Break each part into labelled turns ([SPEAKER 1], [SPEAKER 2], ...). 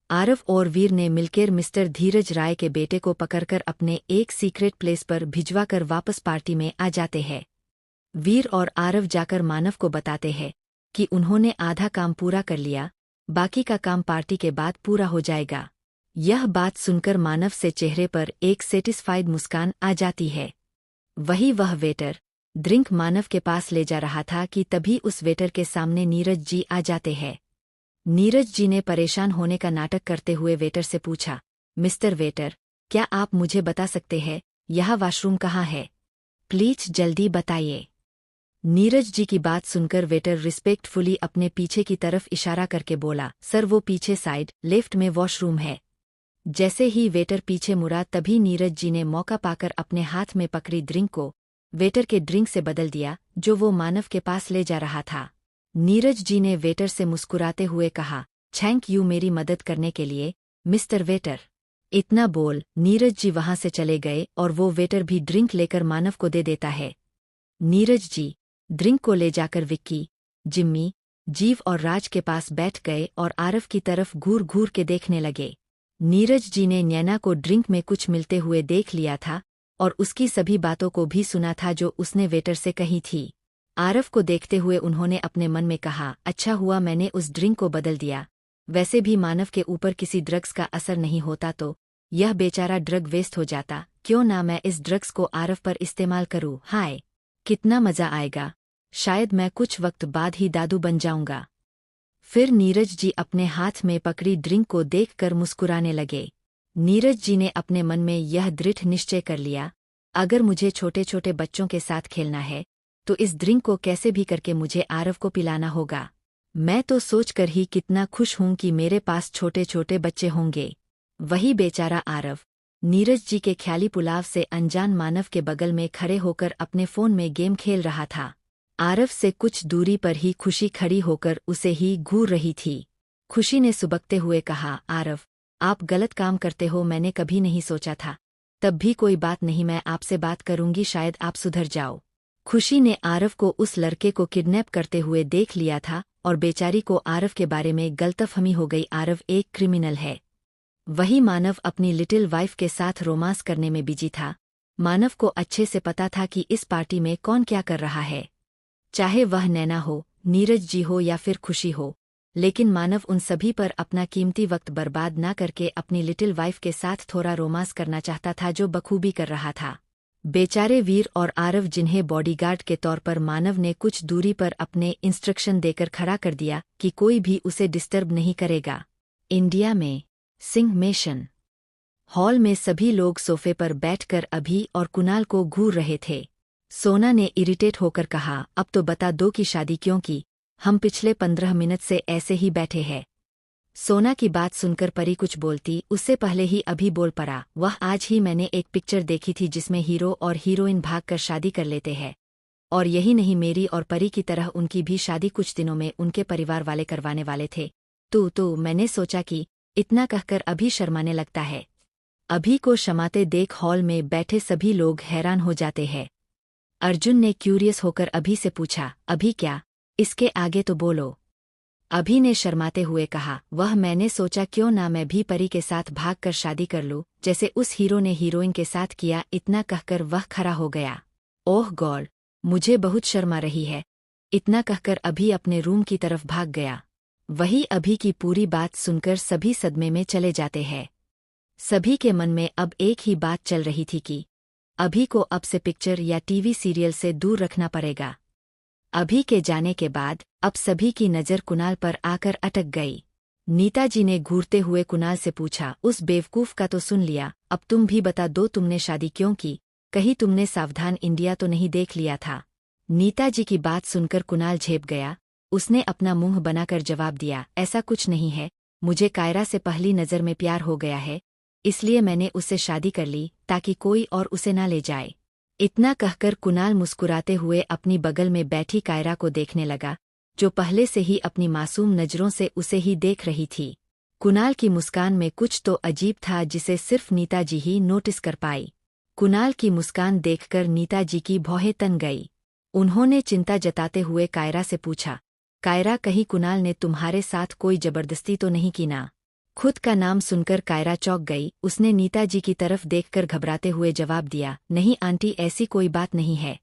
[SPEAKER 1] आरव और वीर ने मिलकर मिस्टर धीरज राय के बेटे को पकड़कर अपने एक सीक्रेट प्लेस पर भिजवाकर वापस पार्टी में आ जाते हैं। वीर और आरव जाकर मानव को बताते हैं कि उन्होंने आधा काम पूरा कर लिया, बाकी का काम पार्टी के बाद पूरा हो जाएगा। यह बात सुनकर मानव से चेहरे पर एक सेटिस्फाइड मुस्कान आ जाती है। वही वह वेटर ड्रिंक मानव के पास ले जा रहा था कि तभी उस वेटर के सामने नीरज जी आ जाते हैं। नीरज जी ने परेशान होने का नाटक करते हुए वेटर से पूछा, मिस्टर वेटर, क्या आप मुझे बता सकते हैं यह वॉशरूम कहाँ है? प्लीज जल्दी बताइए। नीरज जी की बात सुनकर वेटर रिस्पेक्टफुली अपने पीछे की तरफ इशारा करके बोला, सर वो पीछे साइड लेफ्ट में वॉशरूम है। जैसे ही वेटर पीछे मुड़ा तभी नीरज जी ने मौका पाकर अपने हाथ में पकड़ी ड्रिंक को वेटर के ड्रिंक से बदल दिया जो वो मानव के पास ले जा रहा था। नीरज जी ने वेटर से मुस्कुराते हुए कहा, थैंक यू मेरी मदद करने के लिए मिस्टर वेटर। इतना बोल नीरज जी वहां से चले गए और वो वेटर भी ड्रिंक लेकर मानव को दे देता है। नीरज जी ड्रिंक को ले जाकर विक्की, जिम्मी, जीव और राज के पास बैठ गए और आरव की तरफ घूर घूर के देखने लगे। नीरज जी ने नैना को ड्रिंक में कुछ मिलते हुए देख लिया था और उसकी सभी बातों को भी सुना था जो उसने वेटर से कही थी। आरव को देखते हुए उन्होंने अपने मन में कहा, अच्छा हुआ मैंने उस ड्रिंक को बदल दिया, वैसे भी मानव के ऊपर किसी ड्रग्स का असर नहीं होता तो यह बेचारा ड्रग वेस्ट हो जाता, क्यों ना मैं इस ड्रग्स को आरव पर इस्तेमाल करूं। हाय कितना मजा आएगा, शायद मैं कुछ वक्त बाद ही दादू बन जाऊंगा। फिर नीरज जी अपने हाथ में पकड़ी ड्रिंक को देखकर मुस्कुराने लगे। नीरज जी ने अपने मन में यह दृढ़ निश्चय कर लिया, अगर मुझे छोटे छोटे बच्चों के साथ खेलना है तो इस ड्रिंक को कैसे भी करके मुझे आरव को पिलाना होगा। मैं तो सोचकर ही कितना खुश हूं कि मेरे पास छोटे छोटे बच्चे होंगे। वही बेचारा आरव नीरज जी के ख्याली पुलाव से अनजान मानव के बगल में खड़े होकर अपने फोन में गेम खेल रहा था। आरव से कुछ दूरी पर ही खुशी खड़ी होकर उसे ही घूर रही थी। खुशी ने सुबकते हुए कहा, आरव आप गलत काम करते हो, मैंने कभी नहीं सोचा था। तब भी कोई बात नहीं, मैं आपसे बात करूंगी, शायद आप सुधर जाओ। खुशी ने आरव को उस लड़के को किडनैप करते हुए देख लिया था और बेचारी को आरव के बारे में गलतफहमी हो गई। आरव एक क्रिमिनल है। वही मानव अपनी लिटिल वाइफ के साथ रोमांस करने में बिजी था। मानव को अच्छे से पता था कि इस पार्टी में कौन क्या कर रहा है, चाहे वह नैना हो, नीरज जी हो या फिर खुशी हो, लेकिन मानव उन सभी पर अपना कीमती वक्त बर्बाद ना करके अपनी लिटिल वाइफ के साथ थोड़ा रोमांस करना चाहता था, जो बखूबी कर रहा था। बेचारे वीर और आरव, जिन्हें बॉडीगार्ड के तौर पर मानव ने कुछ दूरी पर अपने इंस्ट्रक्शन देकर खड़ा कर दिया कि कोई भी उसे डिस्टर्ब नहीं करेगा। इंडिया में सिंह हॉल में सभी लोग सोफे पर बैठकर अभी और कुणाल को घूर रहे थे। सोना ने इरिटेट होकर कहा, अब तो बता दो कि शादी क्यों की, हम पिछले 15 मिनट से ऐसे ही बैठे हैं। सोना की बात सुनकर परी कुछ बोलती उससे पहले ही अभी बोल पड़ा, वह आज ही मैंने एक पिक्चर देखी थी जिसमें हीरो और हीरोइन भागकर शादी कर लेते हैं, और यही नहीं मेरी और परी की तरह उनकी भी शादी कुछ दिनों में उनके परिवार वाले करवाने वाले थे। तो मैंने सोचा कि इतना कहकर अभी शर्माने लगता है। अभी को शर्माते देख हॉल में बैठे सभी लोग हैरान हो जाते हैं। अर्जुन ने क्यूरियस होकर अभी से पूछा, अभी क्या, इसके आगे तो बोलो। अभी ने शर्माते हुए कहा, वह मैंने सोचा क्यों ना मैं भी परी के साथ भागकर शादी कर लूं, जैसे उस हीरो ने हीरोइन के साथ किया। इतना कहकर वह खड़ा हो गया। ओह गॉड, मुझे बहुत शर्म आ रही है। इतना कहकर अभी अपने रूम की तरफ भाग गया। वही अभी की पूरी बात सुनकर सभी सदमे में चले जाते हैं। सभी के मन में अब एक ही बात चल रही थी कि अभी को अब से पिक्चर या टीवी सीरियल से दूर रखना पड़ेगा। अभी के जाने के बाद अब सभी की नज़र कुणाल पर आकर अटक गई। नीताजी ने घूरते हुए कुणाल से पूछा, उस बेवकूफ का तो सुन लिया, अब तुम भी बता दो तुमने शादी क्यों की, कहीं तुमने सावधान इंडिया तो नहीं देख लिया था। नीताजी की बात सुनकर कुणाल झेप गया। उसने अपना मुंह बनाकर जवाब दिया, ऐसा कुछ नहीं है, मुझे कायरा से पहली नज़र में प्यार हो गया है, इसलिए मैंने उससे शादी कर ली ताकि कोई और उसे ना ले जाए। इतना कहकर कुणाल मुस्कुराते हुए अपनी बगल में बैठी कायरा को देखने लगा, जो पहले से ही अपनी मासूम नज़रों से उसे ही देख रही थी। कुणाल की मुस्कान में कुछ तो अजीब था जिसे सिर्फ नीताजी ही नोटिस कर पाई। कुणाल की मुस्कान देखकर नीताजी की भौहें तन गई। उन्होंने चिंता जताते हुए कायरा से पूछा, कायरा कहीं कुणाल ने तुम्हारे साथ कोई जबरदस्ती तो नहीं की ना? खुद का नाम सुनकर कायरा चौंक गई। उसने नीता जी की तरफ देखकर घबराते हुए जवाब दिया, नहीं आंटी, ऐसी कोई बात नहीं है।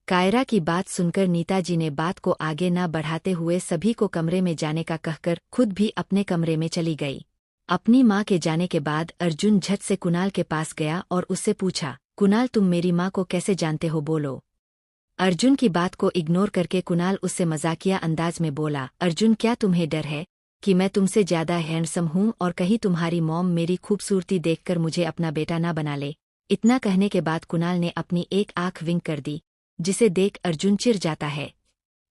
[SPEAKER 1] कायरा की बात सुनकर नीता जी ने बात को आगे न बढ़ाते हुए सभी को कमरे में जाने का कहकर खुद भी अपने कमरे में चली गई। अपनी माँ के जाने के बाद अर्जुन झट से कुणाल के पास गया और उससे पूछा, कुणाल, तुम मेरी माँ को कैसे जानते हो, बोलो। अर्जुन की बात को इग्नोर करके कुणाल उससे मजाकिया अंदाज में बोला, अर्जुन, क्या तुम्हें डर है कि मैं तुमसे ज्यादा हैंडसम हूँ और कहीं तुम्हारी मॉम मेरी खूबसूरती देखकर मुझे अपना बेटा ना बना ले। इतना कहने के बाद कुणाल ने अपनी एक आंख विंक कर दी, जिसे देख अर्जुन चिढ़ जाता है।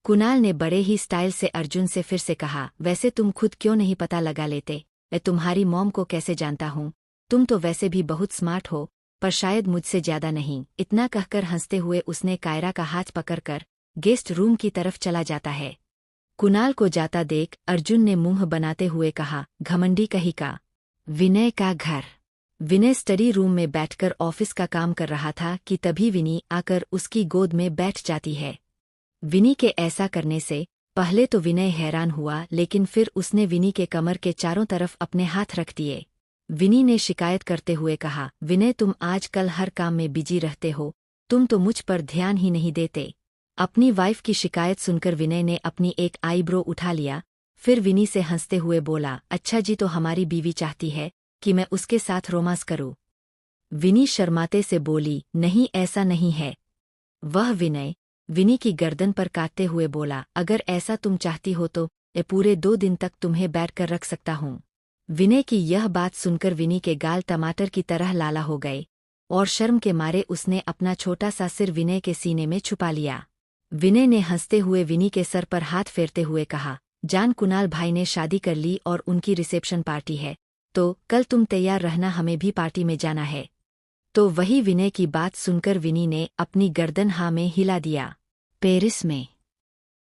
[SPEAKER 1] कुणाल ने बड़े ही स्टाइल से अर्जुन से फिर से कहा, वैसे तुम खुद क्यों नहीं पता लगा लेते, मैं तुम्हारी मॉम को कैसे जानता हूँ। तुम तो वैसे भी बहुत स्मार्ट हो, पर शायद मुझसे ज्यादा नहीं। इतना कहकर हंसते हुए उसने कायरा का हाथ पकड़कर गेस्ट रूम की तरफ चला जाता है। कुणाल को जाता देख अर्जुन ने मुंह बनाते हुए कहा, घमंडी कहीं का। विनय का घर। विनय स्टडी रूम में बैठकर ऑफिस का काम कर रहा था कि तभी विनी आकर उसकी गोद में बैठ जाती है। विनी के ऐसा करने से पहले तो विनय हैरान हुआ, लेकिन फिर उसने विनी के कमर के चारों तरफ अपने हाथ रख दिए। विनी ने शिकायत करते हुए कहा, विनय, तुम आजकल हर काम में बिजी रहते हो, तुम तो मुझ पर ध्यान ही नहीं देते। अपनी वाइफ की शिकायत सुनकर विनय ने अपनी एक आईब्रो उठा लिया, फिर विनी से हंसते हुए बोला, अच्छा जी, तो हमारी बीवी चाहती है कि मैं उसके साथ रोमांस करूं। विनी शर्माते से बोली, नहीं, ऐसा नहीं है। वह विनय विनी की गर्दन पर काटते हुए बोला, अगर ऐसा तुम चाहती हो तो मैं पूरे 2 दिन तक तुम्हें बैठ कर रख सकता हूँ। विनय की यह बात सुनकर विनी के गाल टमाटर की तरह लाला हो गए और शर्म के मारे उसने अपना छोटा सा सिर विनय के सीने में छुपा लिया। विनय ने हंसते हुए विनी के सर पर हाथ फेरते हुए कहा, जान, कुणाल भाई ने शादी कर ली और उनकी रिसेप्शन पार्टी है, तो कल तुम तैयार रहना, हमें भी पार्टी में जाना है। तो वही विनय की बात सुनकर विनी ने अपनी गर्दन हाँ में हिला दिया। पेरिस में।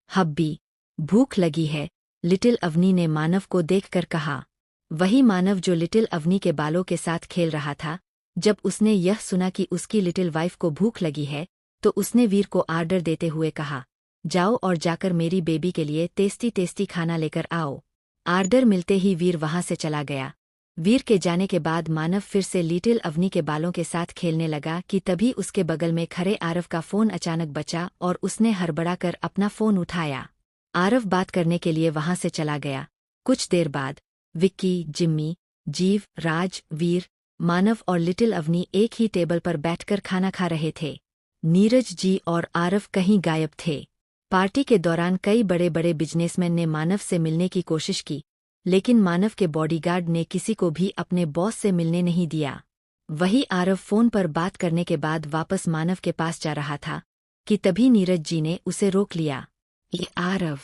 [SPEAKER 1] हब्बी, भूख लगी है, लिटिल अवनी ने मानव को देखकर कहा। वही मानव जो लिटिल अवनी के बालों के साथ खेल रहा था। जब उसने यह सुना कि उसकी लिटिल वाइफ को भूख लगी है, तो उसने वीर को आर्डर देते हुए कहा, जाओ और जाकर मेरी बेबी के लिए टेस्टी टेस्टी खाना लेकर आओ। आर्डर मिलते ही वीर वहां से चला गया। वीर के जाने के बाद मानव फिर से लिटिल अवनी के बालों के साथ खेलने लगा कि तभी उसके बगल में खड़े आरव का फोन अचानक बचा और उसने हड़बड़ाकर अपना फोन उठाया। आरव बात करने के लिए वहां से चला गया। कुछ देर बाद विक्की, जिम्मी, जीव, राज, वीर, मानव और लिटिल अवनी एक ही टेबल पर बैठकर खाना खा रहे थे। नीरज जी और आरव कहीं गायब थे। पार्टी के दौरान कई बड़े बड़े बिजनेसमैन ने मानव से मिलने की कोशिश की, लेकिन मानव के बॉडीगार्ड ने किसी को भी अपने बॉस से मिलने नहीं दिया। वही आरव फोन पर बात करने के बाद वापस मानव के पास जा रहा था कि तभी नीरज जी ने उसे रोक लिया। ये आरव,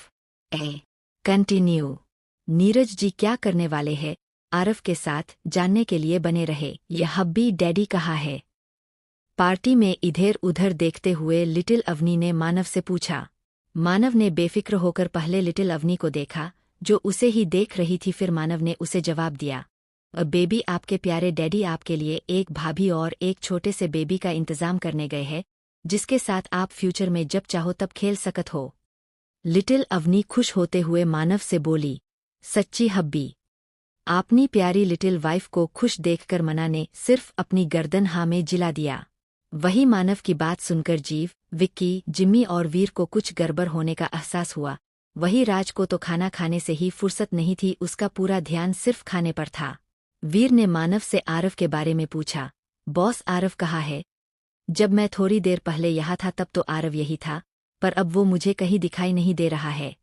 [SPEAKER 1] कंटिन्यू। नीरज जी क्या करने वाले हैं आरव के साथ, जानने के लिए बने रहे। यह हब्बी डैडी कहाँ है? पार्टी में इधर उधर देखते हुए लिटिल अवनी ने मानव से पूछा। मानव ने बेफिक्र होकर पहले लिटिल अवनी को देखा, जो उसे ही देख रही थी। फिर मानव ने उसे जवाब दिया, बेबी, आपके प्यारे डैडी आपके लिए एक भाभी और एक छोटे से बेबी का इंतजाम करने गए हैं, जिसके साथ आप फ्यूचर में जब चाहो तब खेल सकत हो। लिटिल अवनी खुश होते हुए मानव से बोली, सच्ची हब्बी? आपनी प्यारी लिटिल वाइफ को खुश देखकर मना ने सिर्फ अपनी गर्दन हाँ में जिला दिया। वही मानव की बात सुनकर जीव, विक्की, जिम्मी और वीर को कुछ गड़बड़ होने का एहसास हुआ। वही राज को तो खाना खाने से ही फुर्सत नहीं थी, उसका पूरा ध्यान सिर्फ खाने पर था। वीर ने मानव से आरव के बारे में पूछा, बॉस, आरव कहाँ है? जब मैं थोड़ी देर पहले यहाँ था तब तो आरव यही था, पर अब वो मुझे कहीं दिखाई नहीं दे रहा है।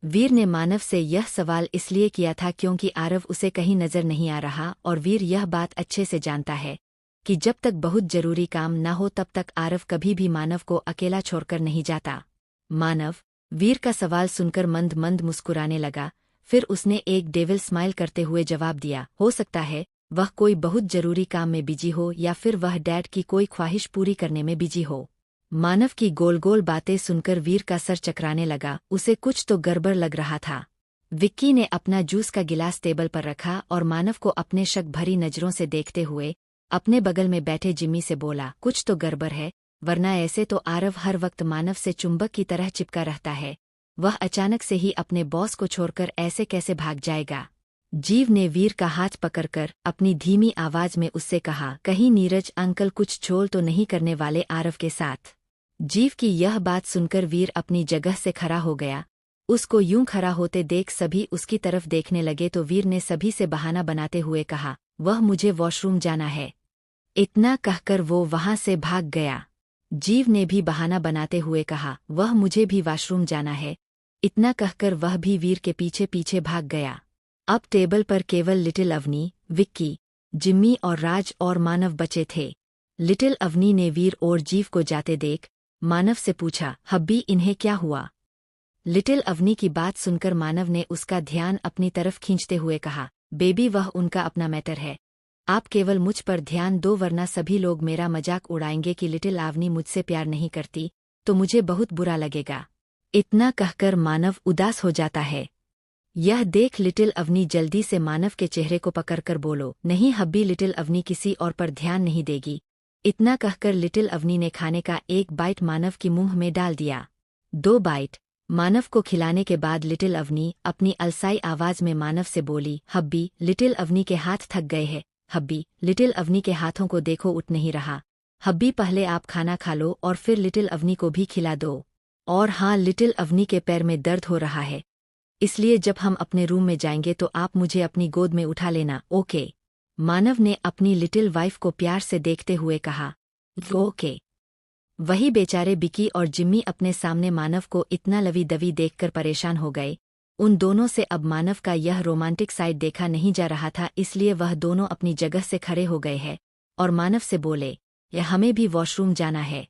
[SPEAKER 1] वीर ने मानव से यह सवाल इसलिए किया था क्योंकि आरव उसे कहीं नजर नहीं आ रहा और वीर यह बात अच्छे से जानता है कि जब तक बहुत जरूरी काम न हो तब तक आरव कभी भी मानव को अकेला छोड़कर नहीं जाता। मानव वीर का सवाल सुनकर मंद मंद मुस्कुराने लगा। फिर उसने एक डेविल स्माइल करते हुए जवाब दिया, हो सकता है वह कोई बहुत जरूरी काम में बिजी हो या फिर वह डैड की कोई ख्वाहिश पूरी करने में बिजी हो। मानव की गोल गोल बातें सुनकर वीर का सर चकराने लगा, उसे कुछ तो गड़बड़ लग रहा था। विक्की ने अपना जूस का गिलास टेबल पर रखा और मानव को अपने शक भरी नजरों से देखते हुए अपने बगल में बैठे जिम्मी से बोला, कुछ तो गड़बड़ है, वरना ऐसे तो आरव हर वक्त मानव से चुंबक की तरह चिपका रहता है। वह अचानक से ही अपने बॉस को छोड़कर ऐसे कैसे भाग जाएगा? जीव ने वीर का हाथ पकड़कर अपनी धीमी आवाज में उससे कहा, कहीं नीरज अंकल कुछ छोल तो नहीं करने वाले आरव के साथ। जीव की यह बात सुनकर वीर अपनी जगह से खड़ा हो गया। उसको यूं खड़ा होते देख सभी उसकी तरफ देखने लगे तो वीर ने सभी से बहाना बनाते हुए कहा, वह मुझे वॉशरूम जाना है। इतना कहकर वो वहां से भाग गया। जीव ने भी बहाना बनाते हुए कहा, वह मुझे भी वॉशरूम जाना है। इतना कहकर वह भी वीर के पीछे पीछे भाग गया। अब टेबल पर केवल लिटिल अवनी, विक्की, जिम्मी और राज और मानव बचे थे। लिटिल अवनी ने वीर और जीव को जाते देख मानव से पूछा, हब्बी इन्हें क्या हुआ? लिटिल अवनी की बात सुनकर मानव ने उसका ध्यान अपनी तरफ खींचते हुए कहा, बेबी वह उनका अपना मैटर है। आप केवल मुझ पर ध्यान दो वरना सभी लोग मेरा मजाक उड़ाएंगे कि लिटिल अवनी मुझसे प्यार नहीं करती तो मुझे बहुत बुरा लगेगा। इतना कहकर मानव उदास हो जाता है। यह देख लिटिल अवनी जल्दी से मानव के चेहरे को पकड़कर बोलो, नहीं हब्बी लिटिल अवनी किसी और पर ध्यान नहीं देगी। इतना कहकर लिटिल अवनी ने खाने का एक बाइट मानव की मुंह में डाल दिया। 2 बाइट मानव को खिलाने के बाद लिटिल अवनी अपनी अलसाई आवाज में मानव से बोली, हब्बी लिटिल अवनी के हाथ थक गए हैं। हब्बी लिटिल अवनी के हाथों को देखो उठ नहीं रहा। हब्बी पहले आप खाना खा लो और फिर लिटिल अवनी को भी खिला दो। और हाँ लिटिल अवनी के पैर में दर्द हो रहा है, इसलिए जब हम अपने रूम में जाएंगे तो आप मुझे अपनी गोद में उठा लेना, ओके? मानव ने अपनी लिटिल वाइफ को प्यार से देखते हुए कहा, ओके। वही बेचारे बिकी और जिम्मी अपने सामने मानव को इतना लवी दवी देखकर परेशान हो गए। उन दोनों से अब मानव का यह रोमांटिक साइड देखा नहीं जा रहा था, इसलिए वह दोनों अपनी जगह से खड़े हो गए हैं और मानव से बोले, यह हमें भी वॉशरूम जाना है।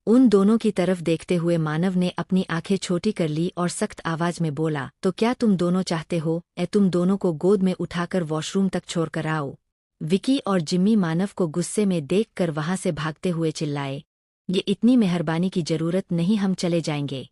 [SPEAKER 1] उन दोनों की तरफ देखते हुए मानव ने अपनी आंखें छोटी कर ली और सख्त आवाज में बोला, तो क्या तुम दोनों चाहते हो तुम दोनों को गोद में उठाकर वॉशरूम तक छोड़कर आओ? विकी और जिम्मी मानव को गुस्से में देखकर वहां से भागते हुए चिल्लाए, ये इतनी मेहरबानी की जरूरत नहीं, हम चले जाएंगे।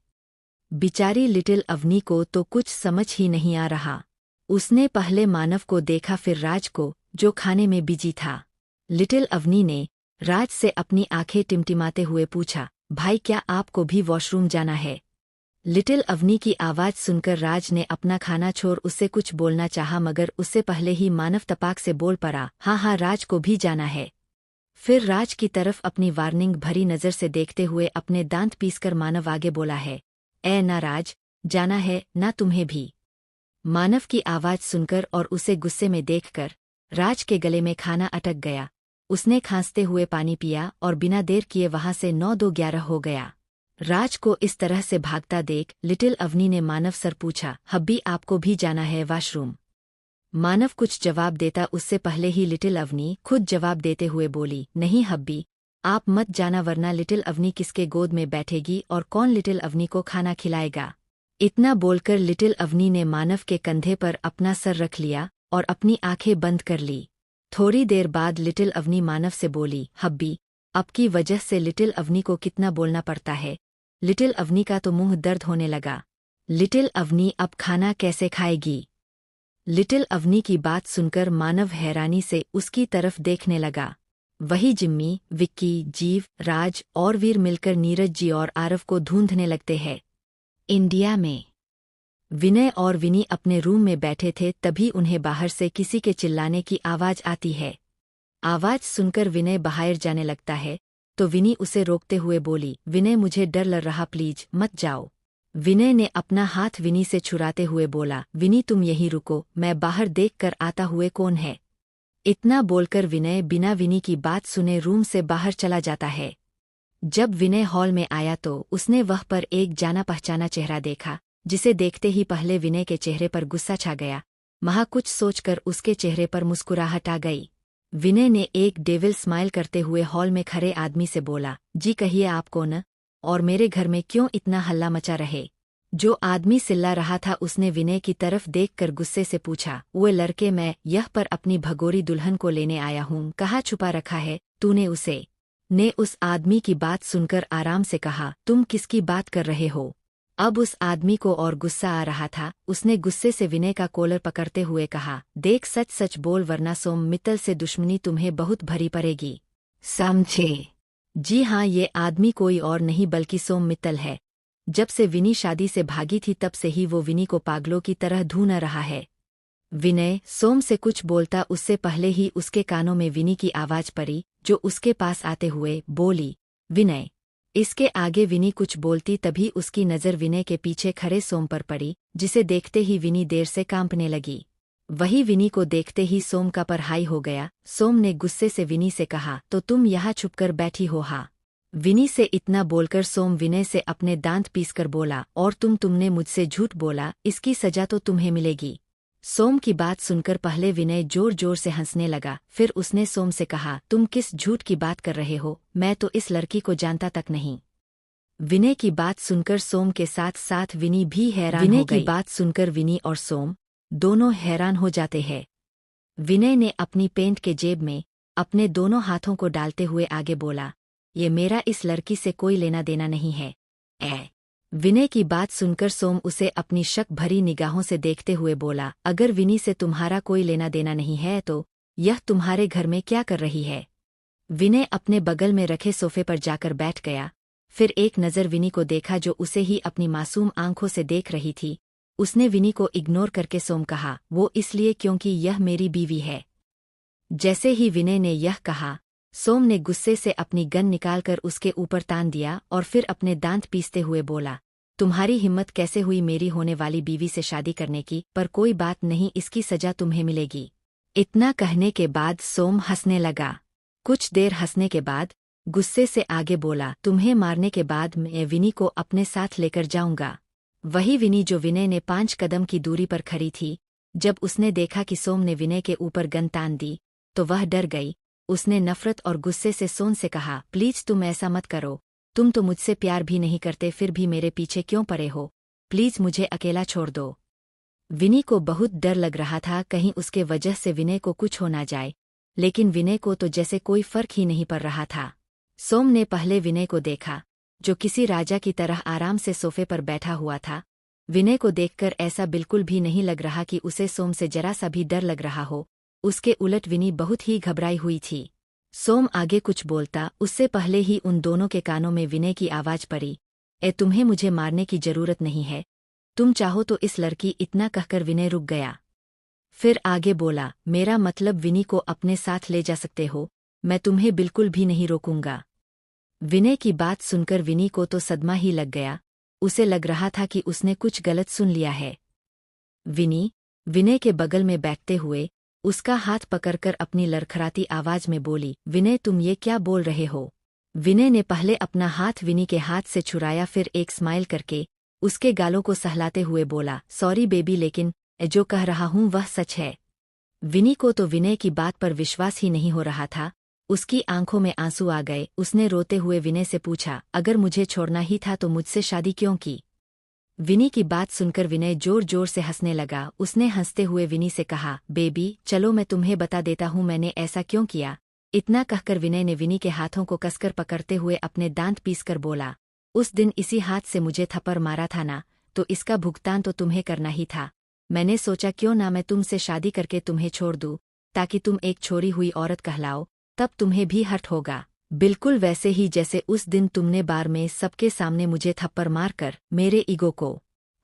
[SPEAKER 1] बिचारी लिटिल अवनी को तो कुछ समझ ही नहीं आ रहा। उसने पहले मानव को देखा फिर राज को, जो खाने में बिजी था। लिटिल अवनी ने राज से अपनी आंखें टिमटिमाते हुए पूछा, भाई क्या आपको भी वॉशरूम जाना है? लिटिल अवनी की आवाज सुनकर राज ने अपना खाना छोड़ उससे कुछ बोलना चाहा मगर उससे पहले ही मानव तपाक से बोल पड़ा, हाँ हाँ राज को भी जाना है। फिर राज की तरफ अपनी वार्निंग भरी नजर से देखते हुए अपने दांत पीसकर मानव आगे बोला है, ना राज जाना है ना तुम्हें भी। मानव की आवाज सुनकर और उसे गुस्से में देखकर राज के गले में खाना अटक गया। उसने खांसते हुए पानी पिया और बिना देर किए वहां से 9-2-11 हो गया। राज को इस तरह से भागता देख लिटिल अवनी ने मानव सर पूछा, हब्बी आपको भी जाना है वॉशरूम? मानव कुछ जवाब देता उससे पहले ही लिटिल अवनी खुद जवाब देते हुए बोली, नहीं हब्बी आप मत जाना वरना लिटिल अवनी किसके गोद में बैठेगी और कौन लिटिल अवनी को खाना खिलाएगा? इतना बोलकर लिटिल अवनी ने मानव के कंधे पर अपना सर रख लिया और अपनी आंखें बंद कर ली। थोड़ी देर बाद लिटिल अवनी मानव से बोली, हब्बी अब की वजह से लिटिल अवनी को कितना बोलना पड़ता है। लिटिल अवनी का तो मुंह दर्द होने लगा। लिटिल अवनी अब खाना कैसे खाएगी? लिटिल अवनी की बात सुनकर मानव हैरानी से उसकी तरफ देखने लगा। वही जिम्मी, विक्की, जीव, राज और वीर मिलकर नीरज जी और आरव को ढूंढने लगते हैं। इंडिया में विनय और विनी अपने रूम में बैठे थे, तभी उन्हें बाहर से किसी के चिल्लाने की आवाज आती है। आवाज सुनकर विनय बाहर जाने लगता है तो विनी उसे रोकते हुए बोली, विनय मुझे डर लग रहा, प्लीज मत जाओ। विनय ने अपना हाथ विनी से छुड़ाते हुए बोला, विनी तुम यहीं रुको, मैं बाहर देखकर आता हुए कौन है। इतना बोलकर विनय बिना विनी की बात सुने रूम से बाहर चला जाता है। जब विनय हॉल में आया तो उसने वह पर एक जाना पहचाना चेहरा देखा, जिसे देखते ही पहले विनय के चेहरे पर गुस्सा छा गया, वहाँ कुछ सोचकर उसके चेहरे पर मुस्कुराहट आ गई। विनय ने एक डेविल स्माइल करते हुए हॉल में खड़े आदमी से बोला, जी कहिए आप कौन और मेरे घर में क्यों इतना हल्ला मचा रहे? जो आदमी चिल्ला रहा था उसने विनय की तरफ देखकर गुस्से से पूछा, वो लड़के मैं यह पर अपनी भगोरी दुल्हन को लेने आया हूँ, कहाँ छुपा रखा है तूने उसे? ने उस आदमी की बात सुनकर आराम से कहा, तुम किसकी बात कर रहे हो? अब उस आदमी को और गुस्सा आ रहा था। उसने गुस्से से विनय का कॉलर पकड़ते हुए कहा, देख सच सच बोल वरना सोम मित्तल से दुश्मनी तुम्हें बहुत भरी पड़ेगी, समझे? जी हाँ, ये आदमी कोई और नहीं बल्कि सोम मित्तल है। जब से विनी शादी से भागी थी तब से ही वो विनी को पागलों की तरह ढूंढ रहा है। विनय सोम से कुछ बोलता उससे पहले ही उसके कानों में विनी की आवाज पड़ी, जो उसके पास आते हुए बोली, विनय। इसके आगे विनी कुछ बोलती तभी उसकी नज़र विनय के पीछे खड़े सोम पर पड़ी, जिसे देखते ही विनी देर से कांपने लगी। वही विनी को देखते ही सोम का पर हाई हो गया। सोम ने गुस्से से विनी से कहा, तो तुम यहाँ छुपकर बैठी हो? हाँ। विनी से इतना बोलकर सोम विनय से अपने दांत पीसकर बोला, और तुमने मुझसे झूठ बोला, इसकी सजा तो तुम्हें मिलेगी। सोम की बात सुनकर पहले विनय जोर जोर से हंसने लगा, फिर उसने सोम से कहा, तुम किस झूठ की बात कर रहे हो? मैं तो इस लड़की को जानता तक नहीं। विनय की बात सुनकर सोम के साथ साथ विनी भी हैरान हो गई। विनय की बात सुनकर विनी और सोम दोनों हैरान हो जाते हैं। विनय ने अपनी पेंट के जेब में अपने दोनों हाथों को डालते हुए आगे बोला, ये मेरा इस लड़की से कोई लेना देना नहीं है। विनय की बात सुनकर सोम उसे अपनी शक भरी निगाहों से देखते हुए बोला, अगर विनी से तुम्हारा कोई लेना देना नहीं है तो यह तुम्हारे घर में क्या कर रही है? विनय अपने बगल में रखे सोफे पर जाकर बैठ गया, फिर एक नज़र विनी को देखा जो उसे ही अपनी मासूम आंखों से देख रही थी। उसने विनी को इग्नोर करके सोम कहा, वो इसलिए क्योंकि यह मेरी बीवी है। जैसे ही विनय ने यह कहा, सोम ने गुस्से से अपनी गन निकालकर उसके ऊपर तान दिया और फिर अपने दांत पीसते हुए बोला, तुम्हारी हिम्मत कैसे हुई मेरी होने वाली बीवी से शादी करने की? पर कोई बात नहीं, इसकी सजा तुम्हें मिलेगी। इतना कहने के बाद सोम हंसने लगा। कुछ देर हंसने के बाद गुस्से से आगे बोला, तुम्हें मारने के बाद मैं विनी को अपने साथ लेकर जाऊंगा। वही विनी जो विनय ने 5 कदम की दूरी पर खड़ी थी। जब उसने देखा कि सोम ने विनय के ऊपर गन तान दी तो वह डर गई। उसने नफरत और गुस्से से सोम से कहा, प्लीज तुम ऐसा मत करो, तुम तो मुझसे प्यार भी नहीं करते, फिर भी मेरे पीछे क्यों पड़े हो? प्लीज मुझे अकेला छोड़ दो। विनी को बहुत डर लग रहा था कहीं उसके वजह से विनय को कुछ हो ना जाए, लेकिन विनय को तो जैसे कोई फर्क ही नहीं पड़ रहा था। सोम ने पहले विनय को देखा, जो किसी राजा की तरह आराम से सोफे पर बैठा हुआ था। विनय को देखकर ऐसा बिल्कुल भी नहीं लग रहा कि उसे सोम से जरा सा भी डर लग रहा हो। उसके उलट विनी बहुत ही घबराई हुई थी। सोम आगे कुछ बोलता उससे पहले ही उन दोनों के कानों में विनय की आवाज पड़ी, तुम्हें मुझे मारने की जरूरत नहीं है, तुम चाहो तो इस लड़की। इतना कहकर विनय रुक गया। फिर आगे बोला, मेरा मतलब विनी को अपने साथ ले जा सकते हो, मैं तुम्हें बिल्कुल भी नहीं रोकूंगा। विनय की बात सुनकर विनी को तो सदमा ही लग गया। उसे लग रहा था कि उसने कुछ गलत सुन लिया है। विनय के बगल में बैठते हुए उसका हाथ पकड़कर अपनी लड़खड़ाती आवाज में बोली, विनय तुम ये क्या बोल रहे हो? विनय ने पहले अपना हाथ विनी के हाथ से छुड़ाया, फिर एक स्माइल करके उसके गालों को सहलाते हुए बोला, सॉरी बेबी, लेकिन जो कह रहा हूं वह सच है। विनी को तो विनय की बात पर विश्वास ही नहीं हो रहा था। उसकी आंखों में आंसू आ गए। उसने रोते हुए विनय से पूछा, अगर मुझे छोड़ना ही था तो मुझसे शादी क्यों की? विनी की बात सुनकर विनय जोर जोर से हंसने लगा। उसने हंसते हुए विनी से कहा, बेबी चलो मैं तुम्हें बता देता हूँ मैंने ऐसा क्यों किया। इतना कहकर विनय ने विनी के हाथों को कसकर पकड़ते हुए अपने दांत पीसकर बोला, उस दिन इसी हाथ से मुझे थप्पड़ मारा था ना, तो इसका भुगतान तो तुम्हें करना ही था। मैंने सोचा क्यों ना मैं तुमसे शादी करके तुम्हें छोड़ दूँ, ताकि तुम एक छोड़ी हुई औरत कहलाओ, तब तुम्हें भी हर्ट होगा। बिल्कुल वैसे ही जैसे उस दिन तुमने बार में सबके सामने मुझे थप्पड़ मारकर मेरे ईगो को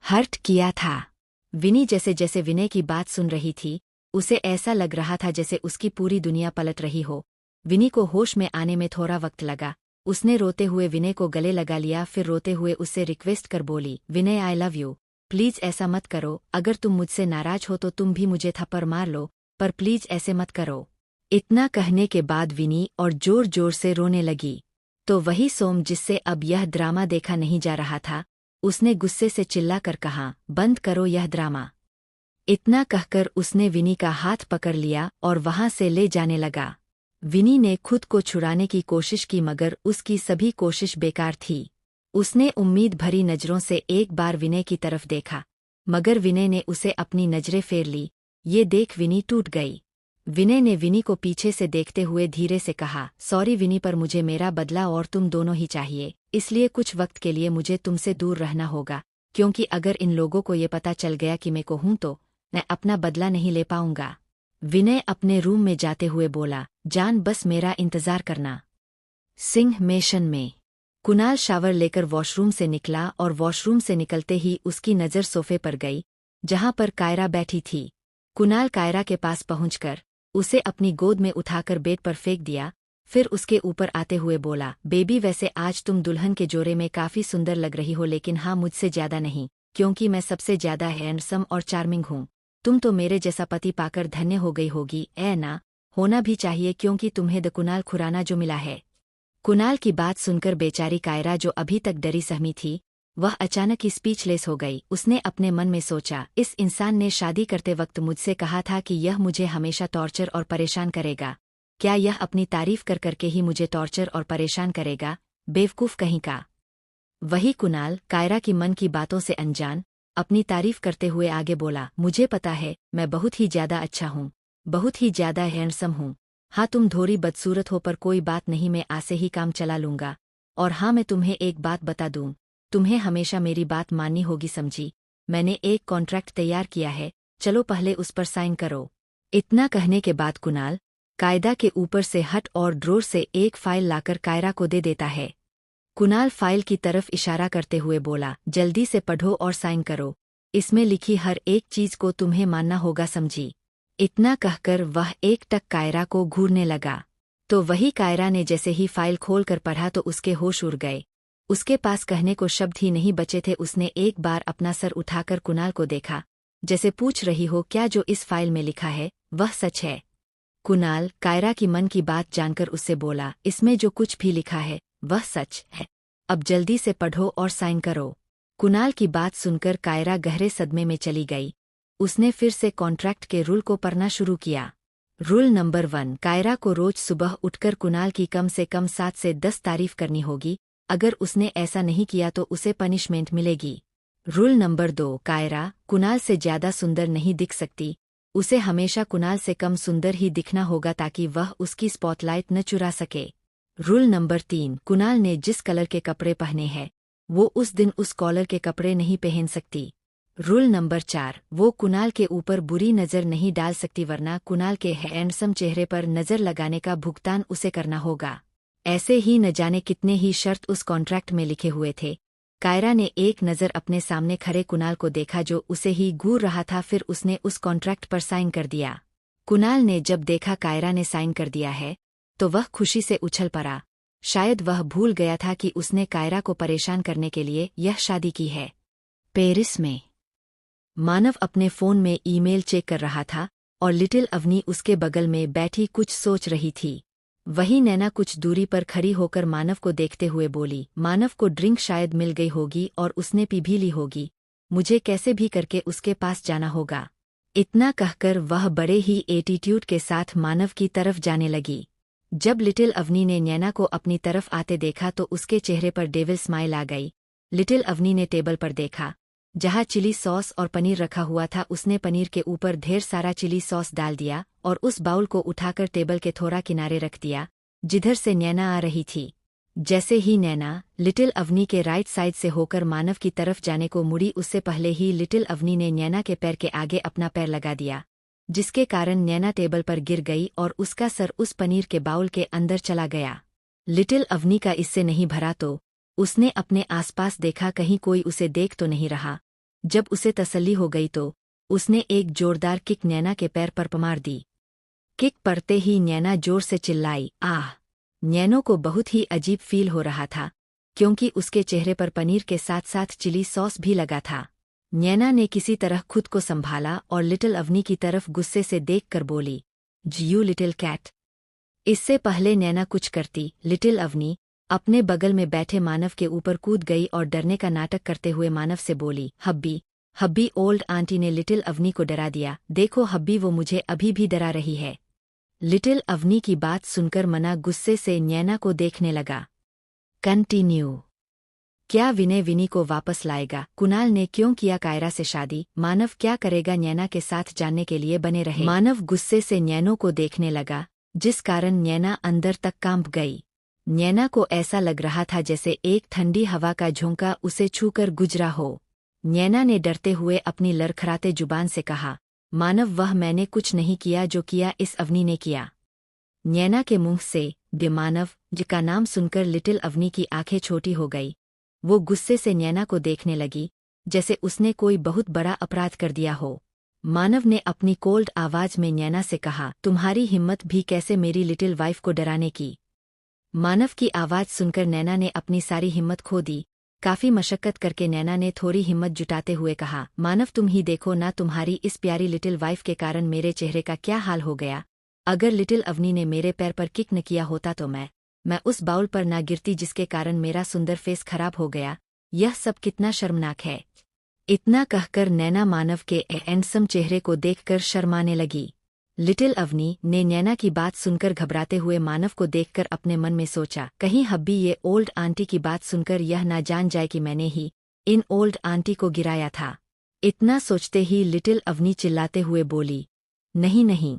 [SPEAKER 1] हर्ट किया था। विनी जैसे जैसे विनय की बात सुन रही थी, उसे ऐसा लग रहा था जैसे उसकी पूरी दुनिया पलट रही हो। विनी को होश में आने में थोड़ा वक्त लगा। उसने रोते हुए विनय को गले लगा लिया, फिर रोते हुए उससे रिक्वेस्ट कर बोली, विनय आई लव यू, प्लीज ऐसा मत करो। अगर तुम मुझसे नाराज हो तो तुम भी मुझे थप्पड़ मार लो, पर प्लीज ऐसे मत करो। इतना कहने के बाद विनी और जोर जोर से रोने लगी। तो वही सोम जिससे अब यह ड्रामा देखा नहीं जा रहा था, उसने गुस्से से चिल्लाकर कहा, बंद करो यह ड्रामा। इतना कहकर उसने विनी का हाथ पकड़ लिया और वहां से ले जाने लगा। विनी ने खुद को छुड़ाने की कोशिश की, मगर उसकी सभी कोशिश बेकार थी। उसने उम्मीद भरी नजरों से एक बार विनय की तरफ देखा, मगर विनय ने उसे अपनी नजरें फेर ली। ये देख विनी टूट गई। विनय ने विनी को पीछे से देखते हुए धीरे से कहा, सॉरी विनी, पर मुझे मेरा बदला और तुम दोनों ही चाहिए, इसलिए कुछ वक्त के लिए मुझे तुमसे दूर रहना होगा, क्योंकि अगर इन लोगों को ये पता चल गया कि मैं को हूं तो मैं अपना बदला नहीं ले पाऊंगा। विनय अपने रूम में जाते हुए बोला, जान बस मेरा इंतजार करना। सिंह मेशन में कुणाल शावर लेकर वॉशरूम से निकला और वॉशरूम से निकलते ही उसकी नज़र सोफे पर गई, जहां पर कायरा बैठी थी। कुणाल कायरा के पास पहुंचकर उसे अपनी गोद में उठाकर बेड पर फेंक दिया, फिर उसके ऊपर आते हुए बोला, बेबी वैसे आज तुम दुल्हन के जोड़े में काफी सुंदर लग रही हो, लेकिन हाँ मुझसे ज्यादा नहीं, क्योंकि मैं सबसे ज्यादा हैंडसम और चार्मिंग हूँ। तुम तो मेरे जैसा पति पाकर धन्य हो गई होगी। ना होना भी चाहिए, क्योंकि तुम्हें द कुणाल खुराना जो मिला है। कुणाल की बात सुनकर बेचारी कायरा, जो अभी तक डरी सहमी थी, वह अचानक ही स्पीचलेस हो गई। उसने अपने मन में सोचा, इस इंसान ने शादी करते वक्त मुझसे कहा था कि यह मुझे हमेशा टॉर्चर और परेशान करेगा। क्या यह अपनी तारीफ कर करके ही मुझे टॉर्चर और परेशान करेगा? बेवकूफ कहीं का। वही कुणाल कायरा की मन की बातों से अनजान अपनी तारीफ करते हुए आगे बोला, मुझे पता है मैं बहुत ही ज्यादा अच्छा हूँ, बहुत ही ज्यादा हैंडसम हूँ। हाँ तुम थोड़ी बदसूरत हो, पर कोई बात नहीं, मैं आज से ही काम चला लूंगा। और हाँ मैं तुम्हें एक बात बता दूं, तुम्हें हमेशा मेरी बात माननी होगी, समझी? मैंने एक कॉन्ट्रैक्ट तैयार किया है, चलो पहले उस पर साइन करो। इतना कहने के बाद कुणाल कायदा के ऊपर से हट और ड्रॉर से एक फाइल लाकर कायरा को दे देता है। कुणाल फाइल की तरफ इशारा करते हुए बोला, जल्दी से पढ़ो और साइन करो, इसमें लिखी हर एक चीज को तुम्हें मानना होगा, समझी? इतना कहकर वह एक टक कायरा को घूरने लगा। तो वही कायरा ने जैसे ही फाइल खोलकर पढ़ा तो उसके होश उड़ गए। उसके पास कहने को शब्द ही नहीं बचे थे। उसने एक बार अपना सर उठाकर कुणाल को देखा, जैसे पूछ रही हो, क्या जो इस फाइल में लिखा है वह सच है? कुणाल कायरा की मन की बात जानकर उससे बोला, इसमें जो कुछ भी लिखा है वह सच है, अब जल्दी से पढ़ो और साइन करो। कुणाल की बात सुनकर कायरा गहरे सदमे में चली गई। उसने फिर से कॉन्ट्रैक्ट के रूल को पढ़ना शुरू किया। रूल नंबर 1, कायरा को रोज सुबह उठकर कुणाल की कम से कम 7 से 10 तारीफ करनी होगी। अगर उसने ऐसा नहीं किया तो उसे पनिशमेंट मिलेगी। रूल नंबर 2, कायरा कुणाल से ज्यादा सुंदर नहीं दिख सकती, उसे हमेशा कुणाल से कम सुंदर ही दिखना होगा ताकि वह उसकी स्पॉटलाइट न चुरा सके। रूल नंबर 3, कुणाल ने जिस कलर के कपड़े पहने हैं वो उस दिन उस कॉलर के कपड़े नहीं पहन सकती। रूल नंबर 4, वो कुणाल के ऊपर बुरी नज़र नहीं डाल सकती, वरना कुणाल के हैंडसम चेहरे पर नज़र लगाने का भुगतान उसे करना होगा। ऐसे ही न जाने कितने ही शर्त उस कॉन्ट्रैक्ट में लिखे हुए थे। कायरा ने एक नज़र अपने सामने खड़े कुणाल को देखा, जो उसे ही घूर रहा था, फिर उसने उस कॉन्ट्रैक्ट पर साइन कर दिया। कुणाल ने जब देखा कायरा ने साइन कर दिया है तो वह खुशी से उछल पड़ा। शायद वह भूल गया था कि उसने कायरा को परेशान करने के लिए यह शादी की है। पेरिस में मानव अपने फ़ोन में ईमेल चेक कर रहा था और लिटिल अवनी उसके बगल में बैठी कुछ सोच रही थी। वही नैना कुछ दूरी पर खड़ी होकर मानव को देखते हुए बोली, मानव को ड्रिंक शायद मिल गई होगी और उसने पी भी ली होगी, मुझे कैसे भी करके उसके पास जाना होगा। इतना कहकर वह बड़े ही एटीट्यूड के साथ मानव की तरफ जाने लगी। जब लिटिल अवनी ने नैना को अपनी तरफ आते देखा तो उसके चेहरे पर डेविल स्माइल आ गई। लिटिल अवनी ने टेबल पर देखा, जहाँ चिली सॉस और पनीर रखा हुआ था। उसने पनीर के ऊपर ढेर सारा चिली सॉस डाल दिया और उस बाउल को उठाकर टेबल के थोड़ा किनारे रख दिया, जिधर से नैना आ रही थी। जैसे ही नैना लिटिल अवनी के राइट साइड से होकर मानव की तरफ जाने को मुड़ी, उससे पहले ही लिटिल अवनी ने नैना के पैर के आगे अपना पैर लगा दिया, जिसके कारण नैना टेबल पर गिर गई और उसका सर उस पनीर के बाउल के अंदर चला गया। लिटिल अवनी का इससे नहीं भरा तो उसने अपने आसपास देखा, कहीं कोई उसे देख तो नहीं रहा। जब उसे तसल्ली हो गई तो उसने एक जोरदार किक नैना के पैर पर मार दी। किक पड़ते ही नैना जोर से चिल्लाई, आह! नैनो को बहुत ही अजीब फील हो रहा था, क्योंकि उसके चेहरे पर पनीर के साथ साथ चिली सॉस भी लगा था। नैना ने किसी तरह खुद को संभाला और लिटिल अवनी की तरफ गुस्से से देखकर बोली, यू लिटिल कैट। इससे पहले नैना कुछ करती, लिटिल अवनी अपने बगल में बैठे मानव के ऊपर कूद गई और डरने का नाटक करते हुए मानव से बोली, हब्बी हब्बी। ओल्ड आंटी ने लिटिल अवनी को डरा दिया, देखो हब्बी, वो मुझे अभी भी डरा रही है। लिटिल अवनी की बात सुनकर मना गुस्से से नैना को देखने लगा। कंटिन्यू। क्या विनय विनी को वापस लाएगा? कुणाल ने क्यों किया कायरा से शादी? मानव क्या करेगा नैना के साथ? जानने के लिए बने रहे। मानव गुस्से से नैनो को देखने लगा, जिस कारण नैना अंदर तक कांप गई। नैना को ऐसा लग रहा था जैसे एक ठंडी हवा का झोंका उसे छूकर गुजरा हो। नैना ने डरते हुए अपनी लड़खड़ाते जुबान से कहा, मानव, वह मैंने कुछ नहीं किया, जो किया इस अवनी ने किया। नैना के मुंह से बेमानव जिसका नाम सुनकर लिटिल अवनी की आंखें छोटी हो गई। वो गुस्से से नैना को देखने लगी, जैसे उसने कोई बहुत बड़ा अपराध कर दिया हो। मानव ने अपनी कोल्ड आवाज में नैना से कहा, तुम्हारी हिम्मत भी कैसे मेरी लिटिल वाइफ को डराने की। मानव की आवाज सुनकर नैना ने अपनी सारी हिम्मत खो दी। काफी मशक्कत करके नैना ने थोड़ी हिम्मत जुटाते हुए कहा, मानव तुम ही देखो ना, तुम्हारी इस प्यारी लिटिल वाइफ के कारण मेरे चेहरे का क्या हाल हो गया। अगर लिटिल अवनी ने मेरे पैर पर किक न किया होता तो मैं उस बाउल पर ना गिरती जिसके कारण मेरा सुंदर फेस खराब हो गया। यह सब कितना शर्मनाक है। इतना कहकर नैना मानव के हैंडसम चेहरे को देखकर शर्माने लगी। लिटिल अवनी ने नैना की बात सुनकर घबराते हुए मानव को देखकर अपने मन में सोचा, कहीं हब्बी ये ओल्ड आंटी की बात सुनकर यह ना जान जाए कि मैंने ही इन ओल्ड आंटी को गिराया था। इतना सोचते ही लिटिल अवनी चिल्लाते हुए बोली, नहीं नहीं।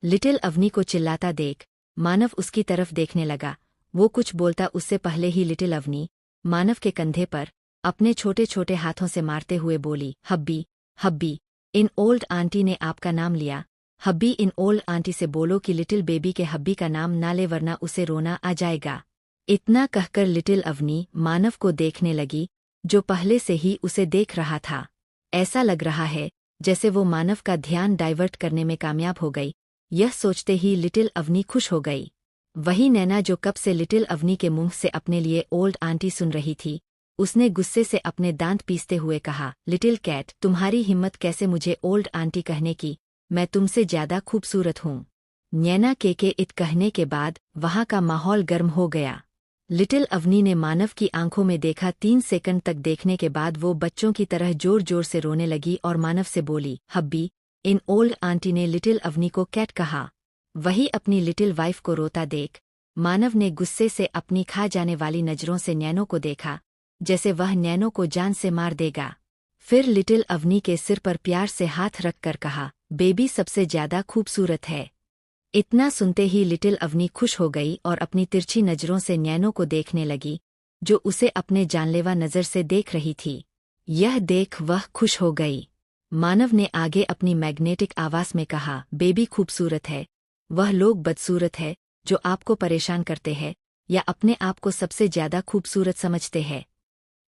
[SPEAKER 1] लिटिल अवनी को चिल्लाता देख मानव उसकी तरफ देखने लगा। वो कुछ बोलता उससे पहले ही लिटिल अवनी मानव के कंधे पर अपने छोटे छोटे हाथों से मारते हुए बोली, hubby hubby, in old aunty ने आपका नाम लिया। हब्बी, इन ओल्ड आंटी से बोलो कि लिटिल बेबी के हब्बी का नाम ना ले वरना उसे रोना आ जाएगा। इतना कहकर लिटिल अवनी मानव को देखने लगी, जो पहले से ही उसे देख रहा था। ऐसा लग रहा है जैसे वो मानव का ध्यान डाइवर्ट करने में कामयाब हो गई। यह सोचते ही लिटिल अवनी खुश हो गई। वही नैना जो कब से लिटिल अवनी के मुंह से अपने लिए ओल्ड आंटी सुन रही थी, उसने गुस्से से अपने दांत पीसते हुए कहा, लिटिल कैट, तुम्हारी हिम्मत कैसे मुझे ओल्ड आंटी कहने की। मैं तुमसे ज्यादा खूबसूरत हूँ। नैना के इत कहने के बाद वहां का माहौल गर्म हो गया। लिटिल अवनी ने मानव की आंखों में देखा। 3 सेकंड तक देखने के बाद वो बच्चों की तरह जोर जोर से रोने लगी और मानव से बोली, हब्बी, इन ओल्ड आंटी ने लिटिल अवनी को कैट कहा। वही अपनी लिटिल वाइफ को रोता देख मानव ने गुस्से से अपनी खा जाने वाली नजरों से नैनो को देखा, जैसे वह नैनो को जान से मार देगा। फिर लिटिल अवनी के सिर पर प्यार से हाथ रखकर कहा, बेबी सबसे ज्यादा खूबसूरत है। इतना सुनते ही लिटिल अवनी खुश हो गई और अपनी तिरछी नजरों से नैनो को देखने लगी, जो उसे अपने जानलेवा नजर से देख रही थी। यह देख वह खुश हो गई। मानव ने आगे अपनी मैग्नेटिक आवाज में कहा, बेबी खूबसूरत है। वह लोग बदसूरत है जो आपको परेशान करते हैं या अपने आप को सबसे ज्यादा खूबसूरत समझते हैं।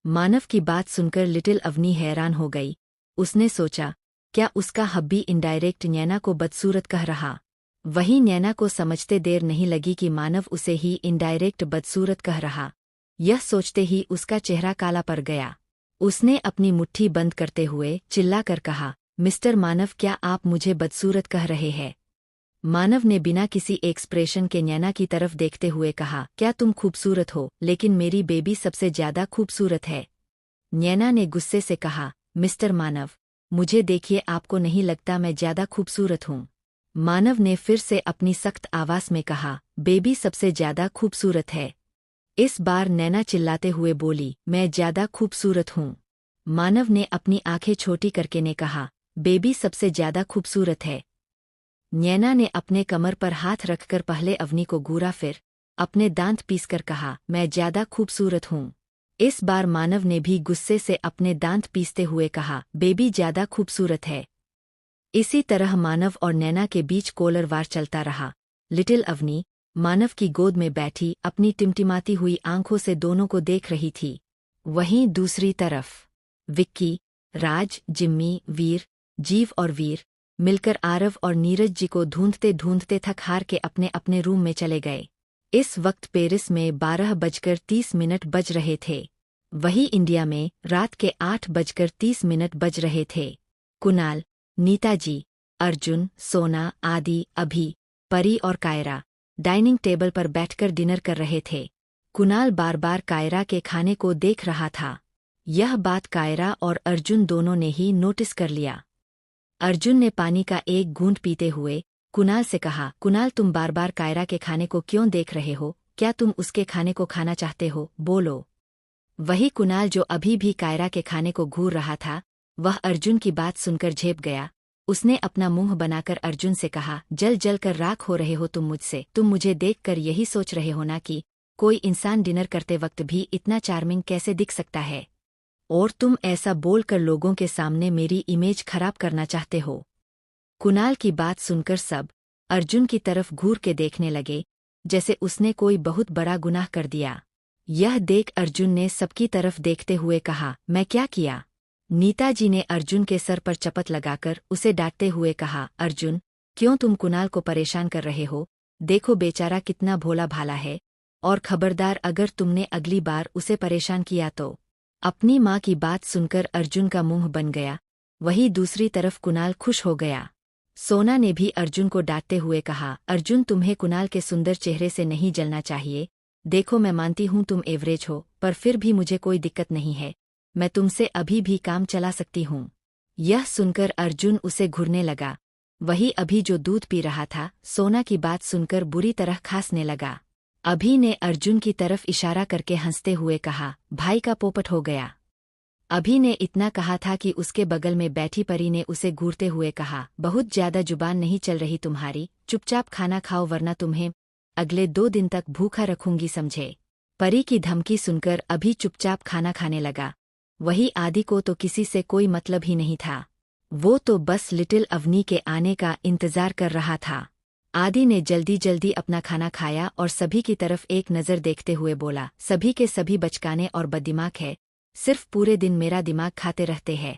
[SPEAKER 1] मानव की बात सुनकर लिटिल अवनी हैरान हो गई। उसने सोचा, क्या उसका हब्बी इनडायरेक्ट नैना को बदसूरत कह रहा। वहीं नैना को समझते देर नहीं लगी कि मानव उसे ही इनडायरेक्ट बदसूरत कह रहा। यह सोचते ही उसका चेहरा काला पड़ गया। उसने अपनी मुट्ठी बंद करते हुए चिल्लाकर कहा, मिस्टर मानव, क्या आप मुझे बदसूरत कह रहे हैं। मानव ने बिना किसी एक्सप्रेशन के नैना की तरफ देखते हुए कहा, क्या तुम खूबसूरत हो, लेकिन मेरी बेबी सबसे ज्यादा खूबसूरत है। नैना ने गुस्से से कहा, मिस्टर मानव, मुझे देखिए, आपको नहीं लगता मैं ज्यादा खूबसूरत हूँ। मानव ने फिर से अपनी सख्त आवाज में कहा, बेबी सबसे ज्यादा खूबसूरत है। इस बार नैना चिल्लाते हुए बोली, मैं ज्यादा खूबसूरत हूँ। मानव ने अपनी आंखें छोटी करके ने कहा, बेबी सबसे ज्यादा खूबसूरत है। नैना ने अपने कमर पर हाथ रखकर पहले अवनी को घूरा, फिर अपने दांत पीसकर कहा, मैं ज्यादा खूबसूरत हूँ। इस बार मानव ने भी गुस्से से अपने दांत पीसते हुए कहा, बेबी ज्यादा खूबसूरत है। इसी तरह मानव और नैना के बीच कोलर वार चलता रहा। लिटिल अवनी मानव की गोद में बैठी अपनी टिमटिमाती हुई आंखों से दोनों को देख रही थी। वहीं दूसरी तरफ विक्की, राज, जिम्मी, वीर, जीव और वीर मिलकर आरव और नीरज जी को ढूंढते ढूंढते थक हार के अपने अपने रूम में चले गए। इस वक्त पेरिस में 12:30 बज रहे थे। वही इंडिया में रात के 8:30 बज रहे थे। कुणाल, नीताजी, अर्जुन, सोना, आदि, अभी, परी और कायरा डाइनिंग टेबल पर बैठकर डिनर कर रहे थे। कुणाल बार बार कायरा के खाने को देख रहा था। यह बात कायरा और अर्जुन दोनों ने ही नोटिस कर लिया। अर्जुन ने पानी का एक घूंट पीते हुए कुणाल से कहा, कुणाल, तुम बार बार कायरा के खाने को क्यों देख रहे हो। क्या तुम उसके खाने को खाना चाहते हो, बोलो। वही कुणाल जो अभी भी कायरा के खाने को घूर रहा था, वह अर्जुन की बात सुनकर झेप गया। उसने अपना मुंह बनाकर अर्जुन से कहा, जल जल कर राख हो रहे हो तुम मुझसे। तुम मुझे देखकर यही सोच रहे हो ना कि कोई इंसान डिनर करते वक्त भी इतना चार्मिंग कैसे दिख सकता है, और तुम ऐसा बोलकर लोगों के सामने मेरी इमेज खराब करना चाहते हो। कुणाल की बात सुनकर सब अर्जुन की तरफ घूर के देखने लगे, जैसे उसने कोई बहुत बड़ा गुनाह कर दिया। यह देख अर्जुन ने सबकी तरफ देखते हुए कहा, मैं क्या किया। नीताजी ने अर्जुन के सर पर चपत लगाकर उसे डांटते हुए कहा, अर्जुन, क्यों तुम कुणाल को परेशान कर रहे हो? देखो बेचारा कितना भोला भाला है, और खबरदार अगर तुमने अगली बार उसे परेशान किया तो। अपनी माँ की बात सुनकर अर्जुन का मुंह बन गया। वहीं दूसरी तरफ कुणाल खुश हो गया। सोना ने भी अर्जुन को डांटते हुए कहा, अर्जुन, तुम्हें कुणाल के सुंदर चेहरे से नहीं जलना चाहिए। देखो मैं मानती हूँ तुम एवरेज हो, पर फिर भी मुझे कोई दिक्कत नहीं है। मैं तुमसे अभी भी काम चला सकती हूँ। यह सुनकर अर्जुन उसे घूरने लगा। वही अभी जो दूध पी रहा था, सोना की बात सुनकर बुरी तरह खांसने लगा। अभी ने अर्जुन की तरफ इशारा करके हंसते हुए कहा, भाई का पोपट हो गया। अभी ने इतना कहा था कि उसके बगल में बैठी परी ने उसे घूरते हुए कहा, बहुत ज्यादा जुबान नहीं चल रही तुम्हारी, चुपचाप खाना खाओ वरना तुम्हें अगले 2 दिन तक भूखा रखूंगी, समझे। परी की धमकी सुनकर अभी चुपचाप खाना खाने लगा। वही आदि को तो किसी से कोई मतलब ही नहीं था। वो तो बस लिटिल अवनी के आने का इंतजार कर रहा था। आदि ने जल्दी जल्दी अपना खाना खाया और सभी की तरफ एक नज़र देखते हुए बोला, सभी के सभी बचकाने और बददिमाग है, सिर्फ पूरे दिन मेरा दिमाग खाते रहते हैं।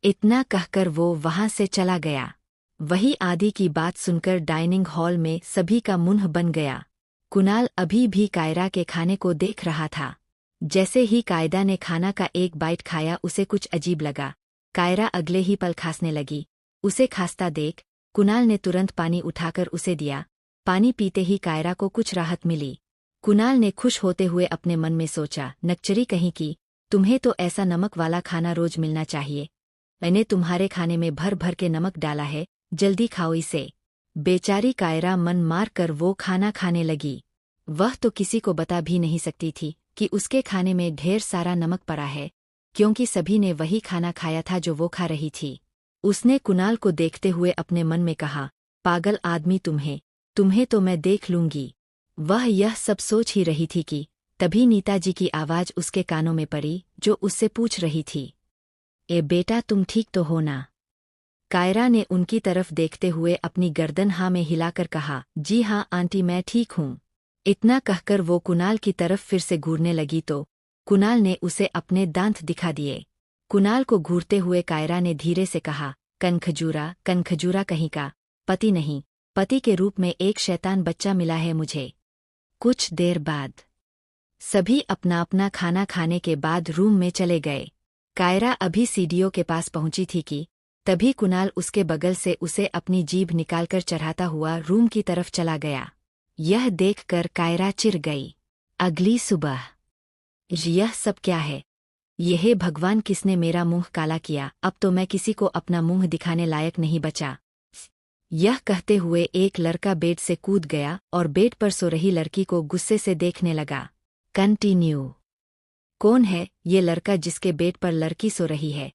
[SPEAKER 1] इतना कहकर वो वहां से चला गया। वही आदि की बात सुनकर डाइनिंग हॉल में सभी का मुंह बन गया। कुणाल अभी भी कायरा के खाने को देख रहा था। जैसे ही कायदा ने खाना का एक बाइट खाया उसे कुछ अजीब लगा। कायरा अगले ही पल खांसने लगी। उसे खांसता देख कुणाल ने तुरंत पानी उठाकर उसे दिया। पानी पीते ही कायरा को कुछ राहत मिली। कुणाल ने खुश होते हुए अपने मन में सोचा, नक्चरी कहीं की, तुम्हें तो ऐसा नमक वाला खाना रोज मिलना चाहिए। मैंने तुम्हारे खाने में भर भर के नमक डाला है, जल्दी खाओ इसे। बेचारी कायरा मन मार कर वो खाना खाने लगी। वह तो किसी को बता भी नहीं सकती थी कि उसके खाने में ढेर सारा नमक पड़ा है, क्योंकि सभी ने वही खाना खाया था जो वो खा रही थी। उसने कुणाल को देखते हुए अपने मन में कहा, पागल आदमी तुम्हें तो मैं देख लूंगी। वह यह सब सोच ही रही थी कि तभी नीताजी की आवाज उसके कानों में पड़ी, जो उससे पूछ रही थी, ए बेटा तुम ठीक तो हो ना? कायरा ने उनकी तरफ देखते हुए अपनी गर्दन हाँ में हिलाकर कहा, जी हाँ आंटी मैं ठीक हूँ। इतना कहकर वो कुणाल की तरफ फिर से घूरने लगी तो कुणाल ने उसे अपने दांत दिखा दिए। कुणाल को घूरते हुए कायरा ने धीरे से कहा, कनखजूरा कहीं का, पति नहीं, पति के रूप में एक शैतान बच्चा मिला है मुझे। कुछ देर बाद सभी अपना अपना खाना खाने के बाद रूम में चले गए। कायरा अभी सीढ़ियों के पास पहुंची थी कि तभी कुणाल उसके बगल से उसे अपनी जीभ निकालकर चढ़ाता हुआ रूम की तरफ चला गया। यह देखकर कायरा चिढ़ गई। अगली सुबह, यह सब क्या है? यह भगवान, किसने मेरा मुंह काला किया? अब तो मैं किसी को अपना मुंह दिखाने लायक नहीं बचा। यह कहते हुए एक लड़का बेड से कूद गया और बेड पर सो रही लड़की को गुस्से से देखने लगा। कंटिन्यू। कौन है ये लड़का जिसके बेड पर लड़की सो रही है?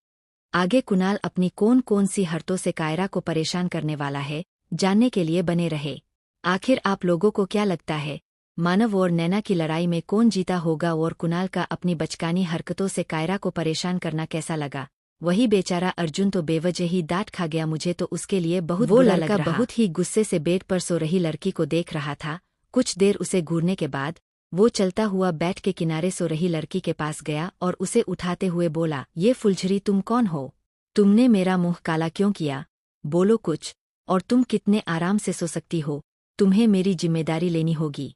[SPEAKER 1] आगे कुणाल अपनी कौन कौन सी हरकतों से कायरा को परेशान करने वाला है, जानने के लिए बने रहे। आखिर आप लोगों को क्या लगता है, मानव और नैना की लड़ाई में कौन जीता होगा और कुणाल का अपनी बचकानी हरकतों से कायरा को परेशान करना कैसा लगा? वही बेचारा अर्जुन तो बेवजह ही डांट खा गया। मुझे तो उसके लिए बहुत बुरा लग रहा। बहुत ही गुस्से से बेड पर सो रही लड़की को देख रहा था। कुछ देर उसे घूरने के बाद वो चलता हुआ बेड के किनारे सो रही लड़की के पास गया और उसे उठाते हुए बोला, ये फुलझड़ी तुम कौन हो? तुमने मेरा मुंह काला क्यों किया? बोलो कुछ। और तुम कितने आराम से सो सकती हो? तुम्हें मेरी जिम्मेदारी लेनी होगी।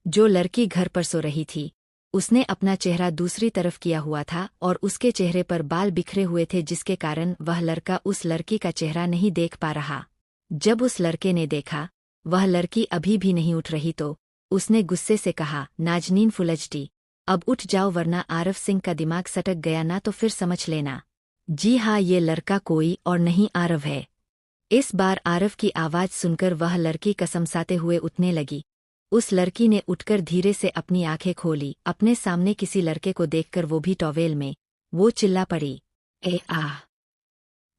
[SPEAKER 1] जो लड़की घर पर सो रही थी, उसने अपना चेहरा दूसरी तरफ किया हुआ था और उसके चेहरे पर बाल बिखरे हुए थे, जिसके कारण वह लड़का उस लड़की का चेहरा नहीं देख पा रहा। जब उस लड़के ने देखा वह लड़की अभी भी नहीं उठ रही तो उसने गुस्से से कहा, नाजनीन फुलझड़ी, अब उठ जाओ वरना आरव सिंह का दिमाग सटक गया ना तो फिर समझ लेना। जी हाँ, ये लड़का कोई और नहीं आरव है। इस बार आरव की आवाज सुनकर वह लड़की कसमसाते हुए उठने लगी। उस लड़की ने उठकर धीरे से अपनी आंखें खोली। अपने सामने किसी लड़के को देखकर, वो भी टॉवेल में, वो चिल्ला पड़ी, ए आह!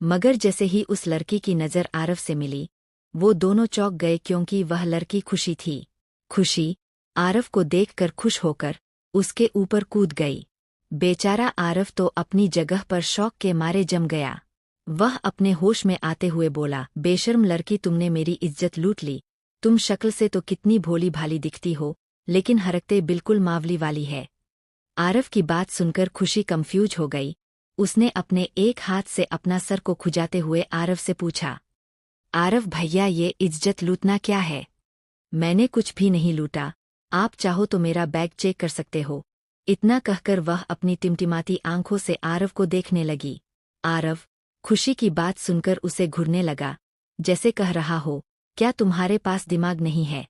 [SPEAKER 1] मगर जैसे ही उस लड़की की नज़र आरव से मिली, वो दोनों चौंक गए, क्योंकि वह लड़की खुशी थी। खुशी आरव को देखकर खुश होकर उसके ऊपर कूद गई। बेचारा आरव तो अपनी जगह पर शौक के मारे जम गया। वह अपने होश में आते हुए बोला, बेशर्म लड़की, तुमने मेरी इज्जत लूट ली। तुम शक्ल से तो कितनी भोली भाली दिखती हो, लेकिन हरकतें बिल्कुल मावली वाली है। आरव की बात सुनकर खुशी कंफ्यूज हो गई। उसने अपने एक हाथ से अपना सर को खुजाते हुए आरव से पूछा, आरव भैया ये इज्जत लूटना क्या है? मैंने कुछ भी नहीं लूटा, आप चाहो तो मेरा बैग चेक कर सकते हो। इतना कहकर वह अपनी टिमटिमाती आंखों से आरव को देखने लगी। आरव खुशी की बात सुनकर उसे घूरने लगा, जैसे कह रहा हो, क्या तुम्हारे पास दिमाग नहीं है?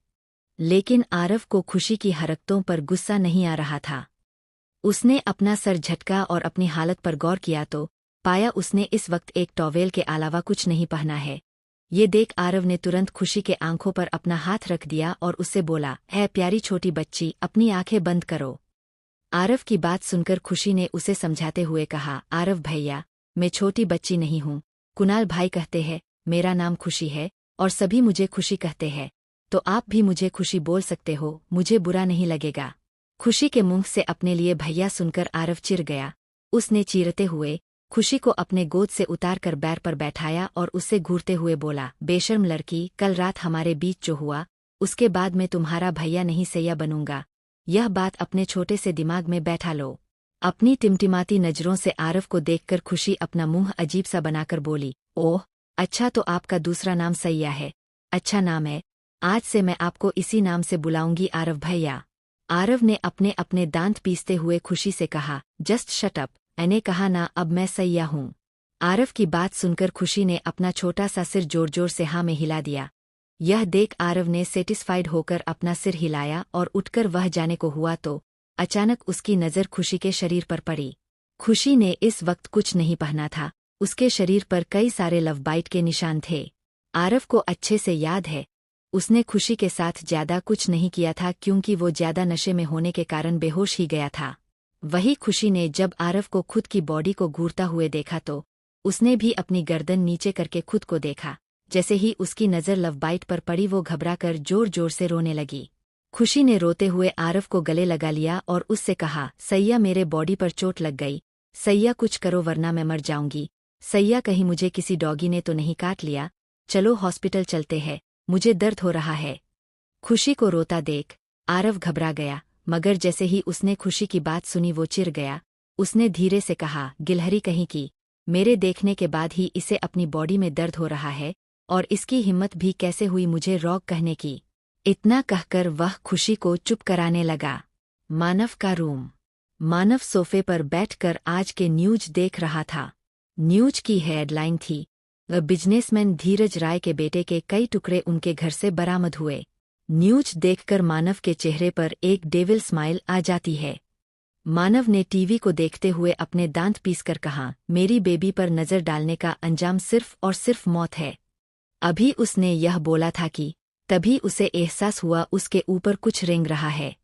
[SPEAKER 1] लेकिन आरव को खुशी की हरकतों पर गुस्सा नहीं आ रहा था। उसने अपना सर झटका और अपनी हालत पर गौर किया तो पाया उसने इस वक्त एक टॉवेल के अलावा कुछ नहीं पहना है। ये देख आरव ने तुरंत खुशी के आंखों पर अपना हाथ रख दिया और उससे बोला, है प्यारी छोटी बच्ची, अपनी आंखें बंद करो। आरव की बात सुनकर खुशी ने उसे समझाते हुए कहा, आरव भैया, मैं छोटी बच्ची नहीं हूँ, कुणाल भाई कहते हैं, मेरा नाम खुशी है और सभी मुझे खुशी कहते हैं, तो आप भी मुझे खुशी बोल सकते हो, मुझे बुरा नहीं लगेगा। खुशी के मुंह से अपने लिए भैया सुनकर आरव चिढ़ गया। उसने चीरते हुए खुशी को अपने गोद से उतारकर बैर पर बैठाया और उससे घूरते हुए बोला, बेशर्म लड़की, कल रात हमारे बीच जो हुआ उसके बाद मैं तुम्हारा भैया नहीं सैया बनूंगा। यह बात अपने छोटे से दिमाग में बैठा लो। अपनी टिमटिमाती नजरों से आरव को देखकर खुशी अपना मुंह अजीब सा बनाकर बोली, ओह अच्छा, तो आपका दूसरा नाम सैया है? अच्छा नाम है, आज से मैं आपको इसी नाम से बुलाऊंगी, आरव भैया। आरव ने अपने अपने दांत पीसते हुए खुशी से कहा, जस्ट शट अप, मैंने कहा ना, अब मैं सैया हूँ। आरव की बात सुनकर खुशी ने अपना छोटा सा सिर जोर जोर से हाँ में हिला दिया। यह देख आरव ने सेटिस्फाइड होकर अपना सिर हिलाया और उठकर वह जाने को हुआ तो अचानक उसकी नज़र खुशी के शरीर पर पड़ी। खुशी ने इस वक्त कुछ नहीं पहना था, उसके शरीर पर कई सारे लव बाइट के निशान थे। आरव को अच्छे से याद है, उसने खुशी के साथ ज्यादा कुछ नहीं किया था क्योंकि वो ज्यादा नशे में होने के कारण बेहोश ही गया था। वही खुशी ने जब आरव को खुद की बॉडी को घूरता हुए देखा तो उसने भी अपनी गर्दन नीचे करके खुद को देखा। जैसे ही उसकी नज़र लव बाइट पर पड़ी वो घबराकर जोर जोर से रोने लगी। खुशी ने रोते हुए आरव को गले लगा लिया और उससे कहा, सैया मेरे बॉडी पर चोट लग गई, सैया कुछ करो वरना मैं मर जाऊंगी। सैया कहीं मुझे किसी डॉगी ने तो नहीं काट लिया? चलो हॉस्पिटल चलते हैं, मुझे दर्द हो रहा है। खुशी को रोता देख आरव घबरा गया, मगर जैसे ही उसने खुशी की बात सुनी वो चिढ़ गया। उसने धीरे से कहा, गिलहरी कहीं की, मेरे देखने के बाद ही इसे अपनी बॉडी में दर्द हो रहा है और इसकी हिम्मत भी कैसे हुई मुझे रॉक कहने की। इतना कहकर वह खुशी को चुप कराने लगा। मानव का रूम। मानव सोफे पर बैठकर आज के न्यूज देख रहा था। न्यूज की हेडलाइन थी, बिजनेसमैन धीरज राय के बेटे के कई टुकड़े उनके घर से बरामद हुए। न्यूज देखकर मानव के चेहरे पर एक डेविल स्माइल आ जाती है। मानव ने टीवी को देखते हुए अपने दांत पीसकर कहा, मेरी बेबी पर नजर डालने का अंजाम सिर्फ और सिर्फ मौत है। अभी उसने यह बोला था कि तभी उसे एहसास हुआ उसके ऊपर कुछ रेंग रहा है।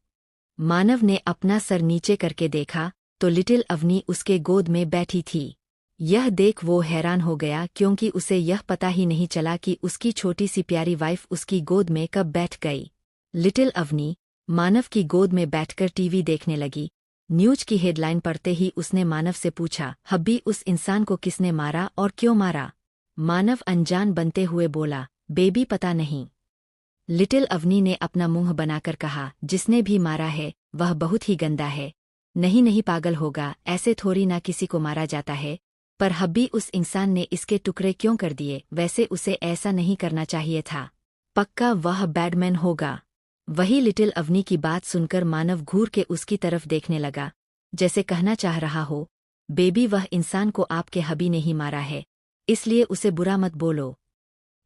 [SPEAKER 1] मानव ने अपना सर नीचे करके देखा तो लिटिल अवनी उसके गोद में बैठी थी। यह देख वो हैरान हो गया क्योंकि उसे यह पता ही नहीं चला कि उसकी छोटी सी प्यारी वाइफ उसकी गोद में कब बैठ गई। लिटिल अवनी मानव की गोद में बैठकर टीवी देखने लगी। न्यूज की हेडलाइन पढ़ते ही उसने मानव से पूछा, हब्बी उस इंसान को किसने मारा और क्यों मारा? मानव अनजान बनते हुए बोला, बेबी पता नहीं। लिटिल अवनी ने अपना मुंह बनाकर कहा, जिसने भी मारा है वह बहुत ही गंदा है। नहीं नहीं पागल होगा, ऐसे थोड़ी ना किसी को मारा जाता है। पर हब्बी उस इंसान ने इसके टुकड़े क्यों कर दिए? वैसे उसे ऐसा नहीं करना चाहिए था। पक्का वह बैडमैन होगा। वही लिटिल अवनी की बात सुनकर मानव घूर के उसकी तरफ देखने लगा, जैसे कहना चाह रहा हो, बेबी वह इंसान को आपके हबी ने ही मारा है, इसलिए उसे बुरा मत बोलो।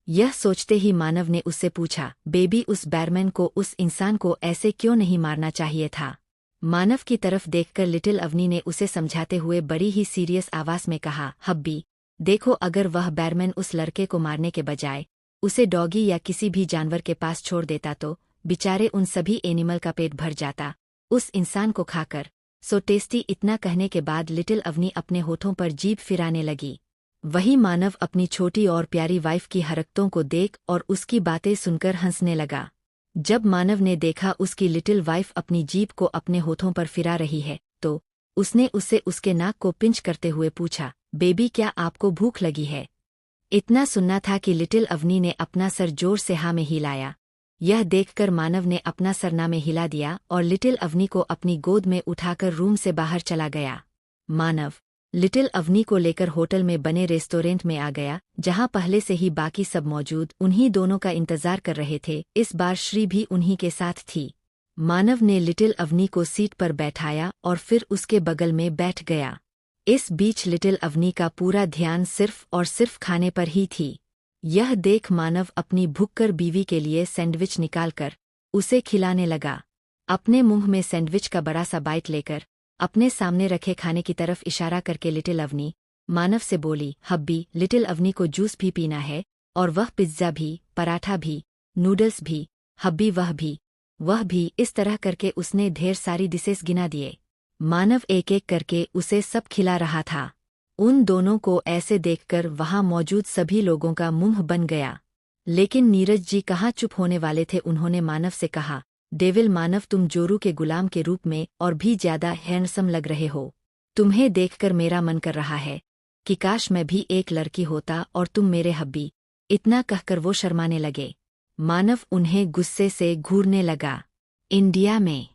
[SPEAKER 1] यह सोचते ही मानव ने उससे पूछा, बेबी उस बैरमैन को, उस इंसान को ऐसे क्यों नहीं मारना चाहिए था? मानव की तरफ देखकर लिटिल अवनी ने उसे समझाते हुए बड़ी ही सीरियस आवाज में कहा, हब्बी देखो, अगर वह बैरमैन उस लड़के को मारने के बजाय उसे डॉगी या किसी भी जानवर के पास छोड़ देता तो बेचारे उन सभी एनिमल का पेट भर जाता उस इंसान को खाकर। So tasty. इतना कहने के बाद लिटिल अवनी अपने होठों पर जीभ फिराने लगी। वही मानव अपनी छोटी और प्यारी वाइफ की हरकतों को देख और उसकी बातें सुनकर हंसने लगा। जब मानव ने देखा उसकी लिटिल वाइफ अपनी जीभ को अपने होठों पर फिरा रही है तो उसने उससे उसके नाक को पिंच करते हुए पूछा, बेबी क्या आपको भूख लगी है? इतना सुनना था कि लिटिल अवनी ने अपना सर जोर से हाँ में हिलाया। यह देखकर मानव ने अपना सरना में हिला दिया और लिटिल अवनी को अपनी गोद में उठाकर रूम से बाहर चला गया। मानव लिटिल अवनी को लेकर होटल में बने रेस्टोरेंट में आ गया, जहां पहले से ही बाकी सब मौजूद उन्हीं दोनों का इंतजार कर रहे थे। इस बार श्री भी उन्हीं के साथ थी। मानव ने लिटिल अवनी को सीट पर बैठाया और फिर उसके बगल में बैठ गया। इस बीच लिटिल अवनी का पूरा ध्यान सिर्फ और सिर्फ खाने पर ही थी। यह देख मानव अपनी भुक्कर बीवी के लिए सैंडविच निकालकर उसे खिलाने लगा। अपने मुंह में सैंडविच का बड़ा सा बाइट लेकर अपने सामने रखे खाने की तरफ इशारा करके लिटिल अवनी मानव से बोली, हब्बी, लिटिल अवनी को जूस भी पीना है और वह पिज्ज़ा भी, पराठा भी, नूडल्स भी, हब्बी वह भी। इस तरह करके उसने ढेर सारी डिशेस गिना दिए। मानव एक एक करके उसे सब खिला रहा था। उन दोनों को ऐसे देखकर वहां मौजूद सभी लोगों का मुंह बन गया। लेकिन नीरज जी कहाँ चुप होने वाले थे। उन्होंने मानव से कहा, डेविल मानव, तुम जोरू के गुलाम के रूप में और भी ज्यादा हैंडसम लग रहे हो। तुम्हें देखकर मेरा मन कर रहा है कि काश मैं भी एक लड़की होता और तुम मेरे हब्बी। इतना कहकर वो शर्माने लगे। मानव उन्हें गुस्से से घूरने लगा। इंडिया में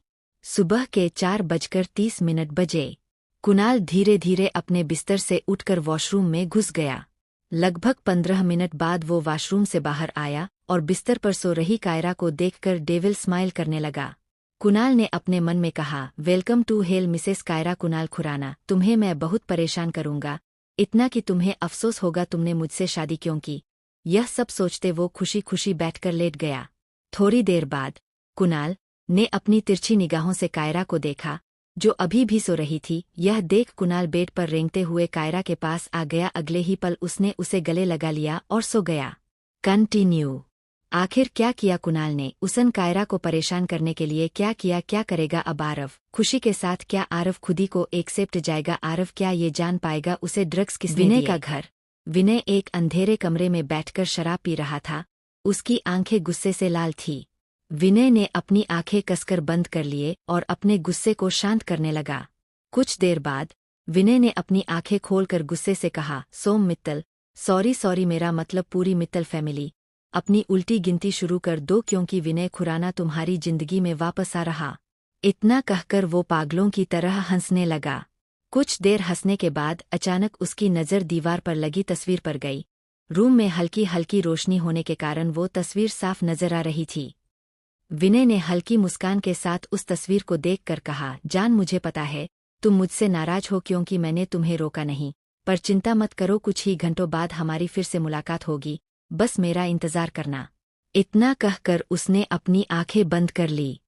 [SPEAKER 1] सुबह के 4:30 बजे कुणाल धीरे धीरे अपने बिस्तर से उठकर वॉशरूम में घुस गया। लगभग 15 मिनट बाद वो वॉशरूम से बाहर आया और बिस्तर पर सो रही कायरा को देखकर डेविल स्माइल करने लगा। कुणाल ने अपने मन में कहा, welcome to hell Mrs Kaira Kunal Khurana, तुम्हें मैं बहुत परेशान करूंगा, इतना कि तुम्हें अफसोस होगा तुमने मुझसे शादी क्यों की। यह सब सोचते वो खुशी खुशी बैठकर लेट गया। थोड़ी देर बाद कुणाल ने अपनी तिरछी निगाहों से कायरा को देखा, जो अभी भी सो रही थी। यह देख कुणाल बेड पर रेंगते हुए कायरा के पास आ गया। अगले ही पल उसने उसे गले लगा लिया और सो गया। कंटिन्यू। आखिर क्या किया कुणाल ने? उसन कायरा को परेशान करने के लिए क्या किया? क्या करेगा अब आरव खुशी के साथ? क्या आरव खुदी को एक्सेप्ट जाएगा? आरव क्या ये जान पाएगा उसे ड्रग्स किसने दिए? विनय का घर। विनय एक अंधेरे कमरे में बैठकर शराब पी रहा था। उसकी आंखें गुस्से से लाल थी। विनय ने अपनी आंखें कसकर बंद कर लिए और अपने गुस्से को शांत करने लगा। कुछ देर बाद विनय ने अपनी आंखें खोलकर गुस्से से कहा, सोम मित्तल, सॉरी मेरा मतलब पूरी मित्तल फैमिली, अपनी उल्टी गिनती शुरू कर दो क्योंकि विनय खुराना तुम्हारी जिंदगी में वापस आ रहा। इतना कहकर वो पागलों की तरह हंसने लगा। कुछ देर हंसने के बाद अचानक उसकी नज़र दीवार पर लगी तस्वीर पर गई। रूम में हल्की हल्की रोशनी होने के कारण वो तस्वीर साफ नजर आ रही थी। विनय ने हल्की मुस्कान के साथ उस तस्वीर को देखकर कहा, जान मुझे पता है तुम मुझसे नाराज हो क्योंकि मैंने तुम्हें रोका नहीं, पर चिंता मत करो, कुछ ही घंटों बाद हमारी फिर से मुलाकात होगी, बस मेरा इंतजार करना। इतना कहकर उसने अपनी आंखें बंद कर ली।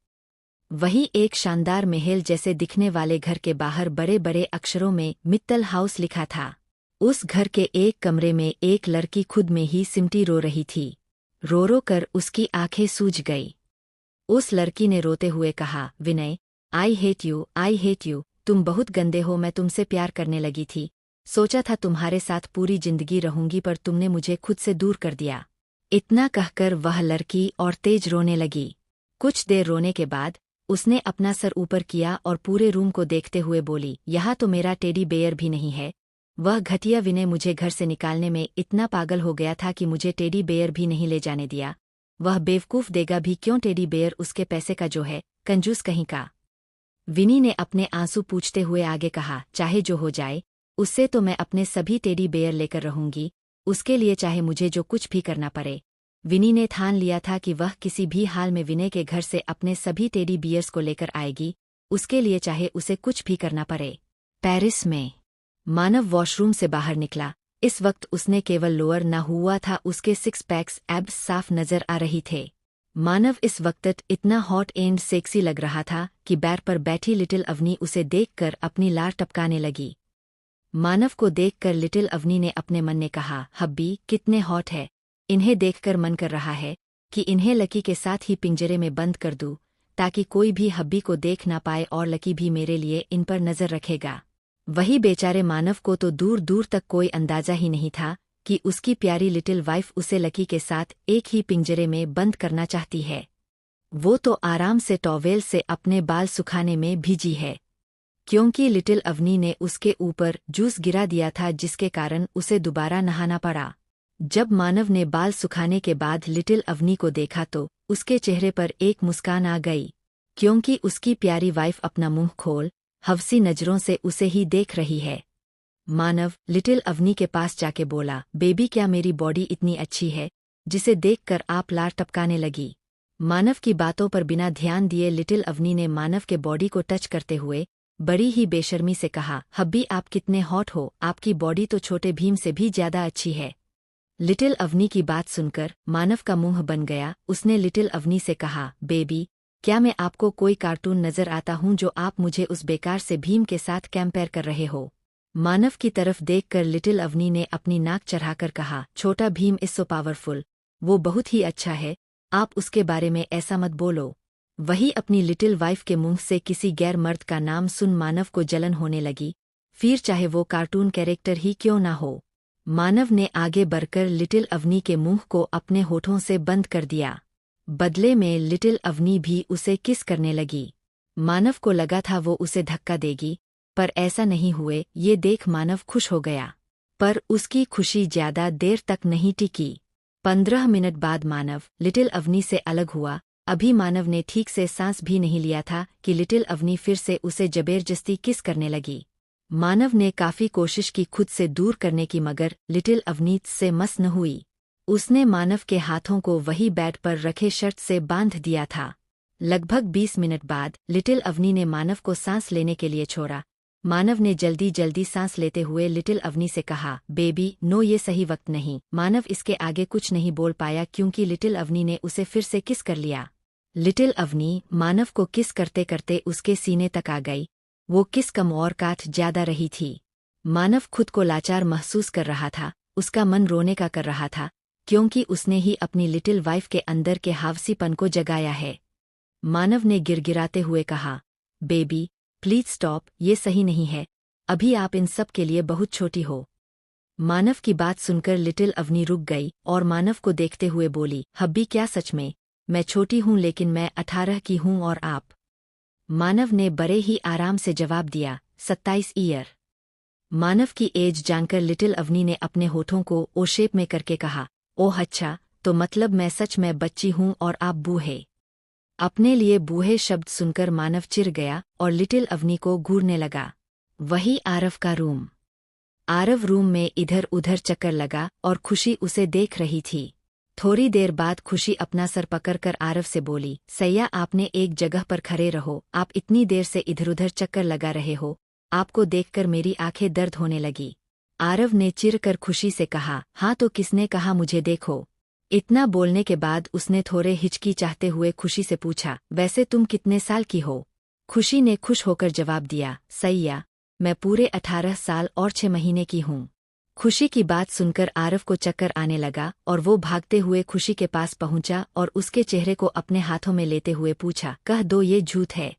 [SPEAKER 1] वही एक शानदार महल जैसे दिखने वाले घर के बाहर बड़े बड़े अक्षरों में मित्तल हाउस लिखा था। उस घर के एक कमरे में एक लड़की खुद में ही सिमटी रो रही थी। रो रो कर उसकी आंखें सूज गई। उस लड़की ने रोते हुए कहा, विनय, आई हेट यू, तुम बहुत गंदे हो, मैं तुमसे प्यार करने लगी थी, सोचा था तुम्हारे साथ पूरी जिंदगी रहूंगी, पर तुमने मुझे खुद से दूर कर दिया। इतना कहकर वह लड़की और तेज रोने लगी। कुछ देर रोने के बाद उसने अपना सर ऊपर किया और पूरे रूम को देखते हुए बोली, यहाँ तो मेरा टेडी बेयर भी नहीं है। वह घटिया विनय मुझे घर से निकालने में इतना पागल हो गया था कि मुझे टेडी बेयर भी नहीं ले जाने दिया। वह बेवकूफ देगा भी क्यों टेडी बेयर, उसके पैसे का जो है, कंजूस कहीं का। विनी ने अपने आंसू पूछते हुए आगे कहा, चाहे जो हो जाए, उससे तो मैं अपने सभी टेडी बेयर लेकर रहूंगी, उसके लिए चाहे मुझे जो कुछ भी करना पड़े। विनी ने ठान लिया था कि वह किसी भी हाल में विनय के घर से अपने सभी टेडी बियर्स को लेकर आएगी, उसके लिए चाहे उसे कुछ भी करना पड़े। पेरिस में मानव वॉशरूम से बाहर निकला। इस वक्त उसने केवल लोअर ना हुआ था, उसके 6 पैक्स एब्स साफ नजर आ रही थे। मानव इस वक्त इतना हॉट एंड सेक्सी लग रहा था कि बैर पर बैठी लिटिल अवनी उसे देखकर अपनी लार टपकाने लगी। मानव को देखकर लिटिल अवनी ने अपने मन में कहा, हब्बी कितने हॉट है, इन्हें देखकर मन कर रहा है कि इन्हें लकी के साथ ही पिंजरे में बंद कर दूं, ताकि कोई भी हब्बी को देख ना पाए और लकी भी मेरे लिए इन पर नजर रखेगा। वही बेचारे मानव को तो दूर दूर तक कोई अंदाजा ही नहीं था कि उसकी प्यारी लिटिल वाइफ उसे लकी के साथ एक ही पिंजरे में बंद करना चाहती है। वो तो आराम से टॉवेल से अपने बाल सुखाने में भीजी है, क्योंकि लिटिल अवनी ने उसके ऊपर जूस गिरा दिया था, जिसके कारण उसे दोबारा नहाना पड़ा। जब मानव ने बाल सुखाने के बाद लिटिल अवनी को देखा तो उसके चेहरे पर एक मुस्कान आ गई, क्योंकि उसकी प्यारी वाइफ अपना मुंह खोल हवसी नजरों से उसे ही देख रही है। मानव लिटिल अवनी के पास जाके बोला, बेबी क्या मेरी बॉडी इतनी अच्छी है, जिसे देखकर आप लार टपकाने लगी। मानव की बातों पर बिना ध्यान दिए लिटिल अवनी ने मानव के बॉडी को टच करते हुए बड़ी ही बेशर्मी से कहा, हब्बी आप कितने हॉट हो, आपकी बॉडी तो छोटे भीम से भी ज्यादा अच्छी है। लिटिल अवनी की बात सुनकर मानव का मुंह बन गया। उसने लिटिल अवनी से कहा, बेबी क्या मैं आपको कोई कार्टून नजर आता हूं जो आप मुझे उस बेकार से भीम के साथ कंपेयर कर रहे हो। मानव की तरफ देखकर लिटिल अवनी ने अपनी नाक चढ़ाकर कहा, छोटा भीम इज सो पावरफुल, वो बहुत ही अच्छा है, आप उसके बारे में ऐसा मत बोलो। वही अपनी लिटिल वाइफ के मुंह से किसी गैर मर्द का नाम सुन मानव को जलन होने लगी, फिर चाहे वो कार्टून कैरेक्टर ही क्यों ना हो। मानव ने आगे बढ़कर लिटिल अवनी के मुंह को अपने होठों से बंद कर दिया। बदले में लिटिल अवनी भी उसे किस करने लगी। मानव को लगा था वो उसे धक्का देगी, पर ऐसा नहीं हुए। ये देख मानव खुश हो गया, पर उसकी खुशी ज्यादा देर तक नहीं टिकी। 15 मिनट बाद मानव लिटिल अवनी से अलग हुआ। अभी मानव ने ठीक से सांस भी नहीं लिया था कि लिटिल अवनी फिर से उसे जबरदस्ती किस करने लगी। मानव ने काफी कोशिश की खुद से दूर करने की, मगर लिटिल अवनी से मस न हुई। उसने मानव के हाथों को वही बेड पर रखे शर्ट से बांध दिया था। लगभग 20 मिनट बाद लिटिल अवनी ने मानव को सांस लेने के लिए छोड़ा। मानव ने जल्दी जल्दी सांस लेते हुए लिटिल अवनी से कहा, बेबी नो ये सही वक्त नहीं। मानव इसके आगे कुछ नहीं बोल पाया क्योंकि लिटिल अवनी ने उसे फिर से किस कर लिया। लिटिल अवनी मानव को किस करते करते उसके सीने तक आ गई। वो किस कम और काट ज्यादा रही थी। मानव खुद को लाचार महसूस कर रहा था। उसका मन रोने का कर रहा था, क्योंकि उसने ही अपनी लिटिल वाइफ के अंदर के हावसीपन को जगाया है। मानव ने गिड़गिड़ाते हुए कहा, बेबी प्लीज स्टॉप, ये सही नहीं है, अभी आप इन सब के लिए बहुत छोटी हो। मानव की बात सुनकर लिटिल अवनी रुक गई और मानव को देखते हुए बोली, हब्बी क्या सच में? मैं छोटी हूं लेकिन मैं 18 की हूं और आप? मानव ने बड़े ही आराम से जवाब दिया, 27 ईयर। मानव की एज जानकर लिटिल अवनी ने अपने होठों को ओ शेप में करके कहा, ओह अच्छा, तो मतलब मैं सच में बच्ची हूं और आप बूढ़े। अपने लिए बूढ़े शब्द सुनकर मानव चिढ़ गया और लिटिल अवनी को घूरने लगा। वही आरव का रूम। आरव रूम में इधर उधर चक्कर लगा और खुशी उसे देख रही थी। थोड़ी देर बाद खुशी अपना सर पकड़कर आरव से बोली, सैया आपने एक जगह पर खड़े रहो, आप इतनी देर से इधर उधर चक्कर लगा रहे हो, आपको देखकर मेरी आंखें दर्द होने लगी। आरव ने चिढ़कर खुशी से कहा, हाँ तो किसने कहा मुझे देखो। इतना बोलने के बाद उसने थोड़े हिचकिचाते हुए खुशी से पूछा, वैसे तुम कितने साल की हो? खुशी ने खुश होकर जवाब दिया, सैया मैं पूरे 18 साल और 6 महीने की हूँ। खुशी की बात सुनकर आरव को चक्कर आने लगा और वो भागते हुए खुशी के पास पहुंचा और उसके चेहरे को अपने हाथों में लेते हुए पूछा, कह दो ये झूठ है।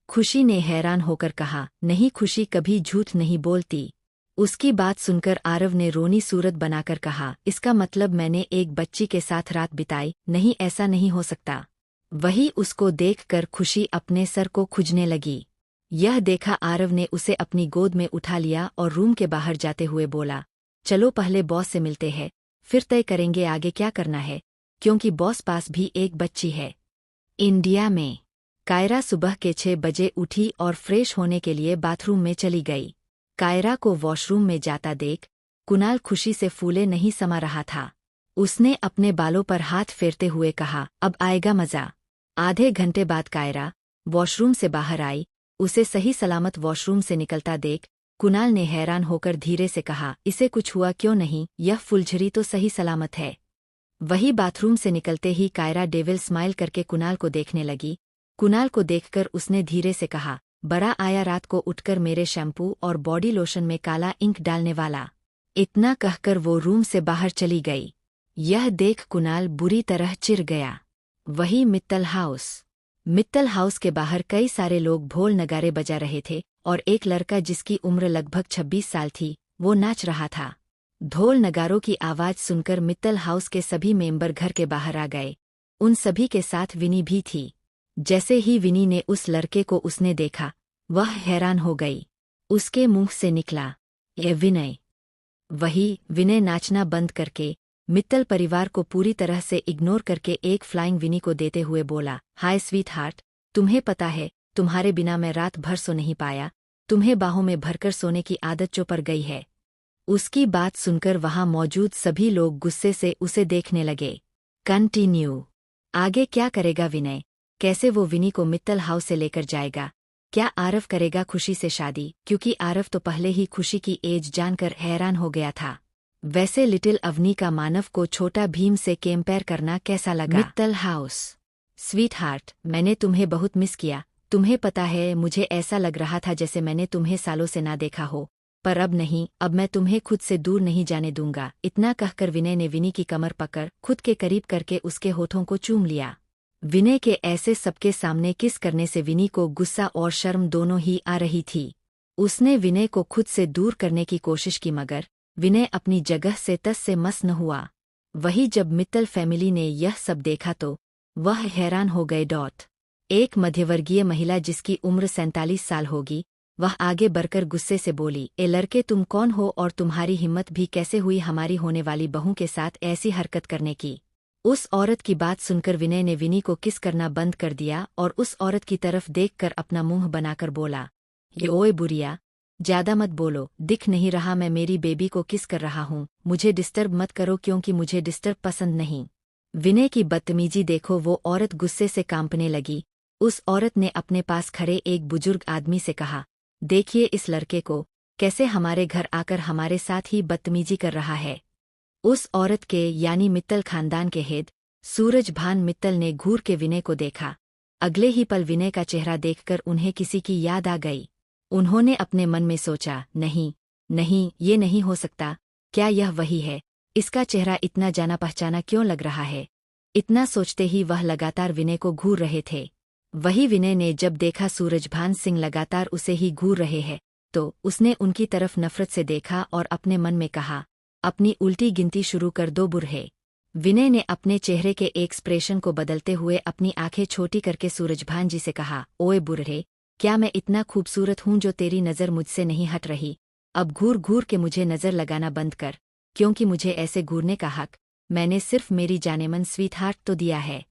[SPEAKER 1] खुशी ने हैरान होकर कहा, नहीं खुशी कभी झूठ नहीं बोलती। उसकी बात सुनकर आरव ने रोनी सूरत बनाकर कहा, इसका मतलब मैंने एक बच्ची के साथ रात बिताई? नहीं, ऐसा नहीं हो सकता। वही उसको देखकर खुशी अपने सर को खुजने लगी। यह देखा आरव ने उसे अपनी गोद में उठा लिया और रूम के बाहर जाते हुए बोला, चलो पहले बॉस से मिलते हैं, फिर तय करेंगे आगे क्या करना है, क्योंकि बॉस पास भी एक बच्ची है। इंडिया में कायरा सुबह के 6 बजे उठी और फ्रेश होने के लिए बाथरूम में चली गई। कायरा को वॉशरूम में जाता देख कुणाल खुशी से फूले नहीं समा रहा था। उसने अपने बालों पर हाथ फेरते हुए कहा, अब आएगा मजा। आधे घंटे बाद कायरा वॉशरूम से बाहर आई। उसे सही सलामत वॉशरूम से निकलता देख कुणाल ने हैरान होकर धीरे से कहा, इसे कुछ हुआ क्यों नहीं? यह फुलझड़ी तो सही सलामत है। वही बाथरूम से निकलते ही कायरा डेविल स्माइल करके कुणाल को देखने लगी। कुणाल को देखकर उसने धीरे से कहा, बड़ा आया रात को उठकर मेरे शैम्पू और बॉडी लोशन में काला इंक डालने वाला। इतना कहकर वो रूम से बाहर चली गई। यह देख कुणाल बुरी तरह चिढ़ गया। वही मित्तल हाउस। मित्तल हाउस के बाहर कई सारे लोग ढोल नगारे बजा रहे थे और एक लड़का जिसकी उम्र लगभग 26 साल थी, वो नाच रहा था। ढोल नगारों की आवाज सुनकर मित्तल हाउस के सभी मेंबर घर के बाहर आ गए। उन सभी के साथ विनी भी थी। जैसे ही विनी ने उस लड़के को उसने देखा, वह हैरान हो गई। उसके मुंह से निकला, ये विनय। वही विनय नाचना बंद करके मित्तल परिवार को पूरी तरह से इग्नोर करके एक फ्लाइंग विनी को देते हुए बोला, हाय स्वीट हार्ट, तुम्हें पता है तुम्हारे बिना मैं रात भर सो नहीं पाया, तुम्हें बाहों में भरकर सोने की आदत जो पड़ गई है। उसकी बात सुनकर वहां मौजूद सभी लोग गुस्से से उसे देखने लगे। कंटिन्यू। आगे क्या करेगा विनय? कैसे वो विनी को मित्तल हाउस से लेकर जाएगा? क्या आरव करेगा खुशी से शादी? क्योंकि आरव तो पहले ही खुशी की एज जानकर हैरान हो गया था। वैसे लिटिल अवनी का मानव को छोटा भीम से कंपेयर करना कैसा लगा? मित्तल हाउस। स्वीट हार्ट, मैंने तुम्हें बहुत मिस किया। तुम्हें पता है, मुझे ऐसा लग रहा था जैसे मैंने तुम्हें सालों से ना देखा हो। पर अब नहीं, अब मैं तुम्हें खुद से दूर नहीं जाने दूंगा। इतना कहकर विनय ने विनी की कमर पकड़ खुद के करीब करके उसके होठों को चूम लिया। विनय के ऐसे सबके सामने किस करने से विनी को गुस्सा और शर्म दोनों ही आ रही थी। उसने विनय को खुद से दूर करने की कोशिश की मगर विनय अपनी जगह से तस से मस न हुआ। वही जब मित्तल फैमिली ने यह सब देखा तो वह हैरान हो गए। एक मध्यवर्गीय महिला जिसकी उम्र 47 साल होगी, वह आगे बढ़कर गुस्से से बोली, ए लड़के, तुम कौन हो और तुम्हारी हिम्मत भी कैसे हुई हमारी होने वाली बहू के साथ ऐसी हरकत करने की? उस औरत की बात सुनकर विनय ने विनी को किस करना बंद कर दिया और उस औरत की तरफ देखकर अपना मुंह बनाकर बोला, ये ओए बुढ़िया, ज्यादा मत बोलो। दिख नहीं रहा मैं मेरी बेबी को किस कर रहा हूँ? मुझे डिस्टर्ब मत करो क्योंकि मुझे डिस्टर्ब पसंद नहीं। विनय की बदतमीजी देखो, वो औरत गुस्से से कांपने लगी। उस औरत ने अपने पास खड़े एक बुजुर्ग आदमी से कहा, देखिए इस लड़के को, कैसे हमारे घर आकर हमारे साथ ही बदतमीजी कर रहा है। उस औरत के यानी मित्तल खानदान के हेड सूरजभान मित्तल ने घूर के विनय को देखा। अगले ही पल विनय का चेहरा देखकर उन्हें किसी की याद आ गई। उन्होंने अपने मन में सोचा, नहीं नहीं, ये नहीं हो सकता। क्या यह वही है? इसका चेहरा इतना जाना पहचाना क्यों लग रहा है? इतना सोचते ही वह लगातार विनय को घूर रहे थे। वही विनय ने जब देखा सूरजभान सिंह लगातार उसे ही घूर रहे हैं, तो उसने उनकी तरफ नफरत से देखा और अपने मन में कहा, अपनी उल्टी गिनती शुरू कर दो बुढ़े। विनय ने अपने चेहरे के एक्सप्रेशन को बदलते हुए अपनी आंखें छोटी करके सूरजभान जी से कहा, ओए बुढ़े, क्या मैं इतना खूबसूरत हूँ जो तेरी नज़र मुझसे नहीं हट रही? अब घूर घूर के मुझे नज़र लगाना बंद कर, क्योंकि मुझे ऐसे घूरने का हक मैंने सिर्फ मेरी जानेमन स्वीट हार्ट तो दिया है।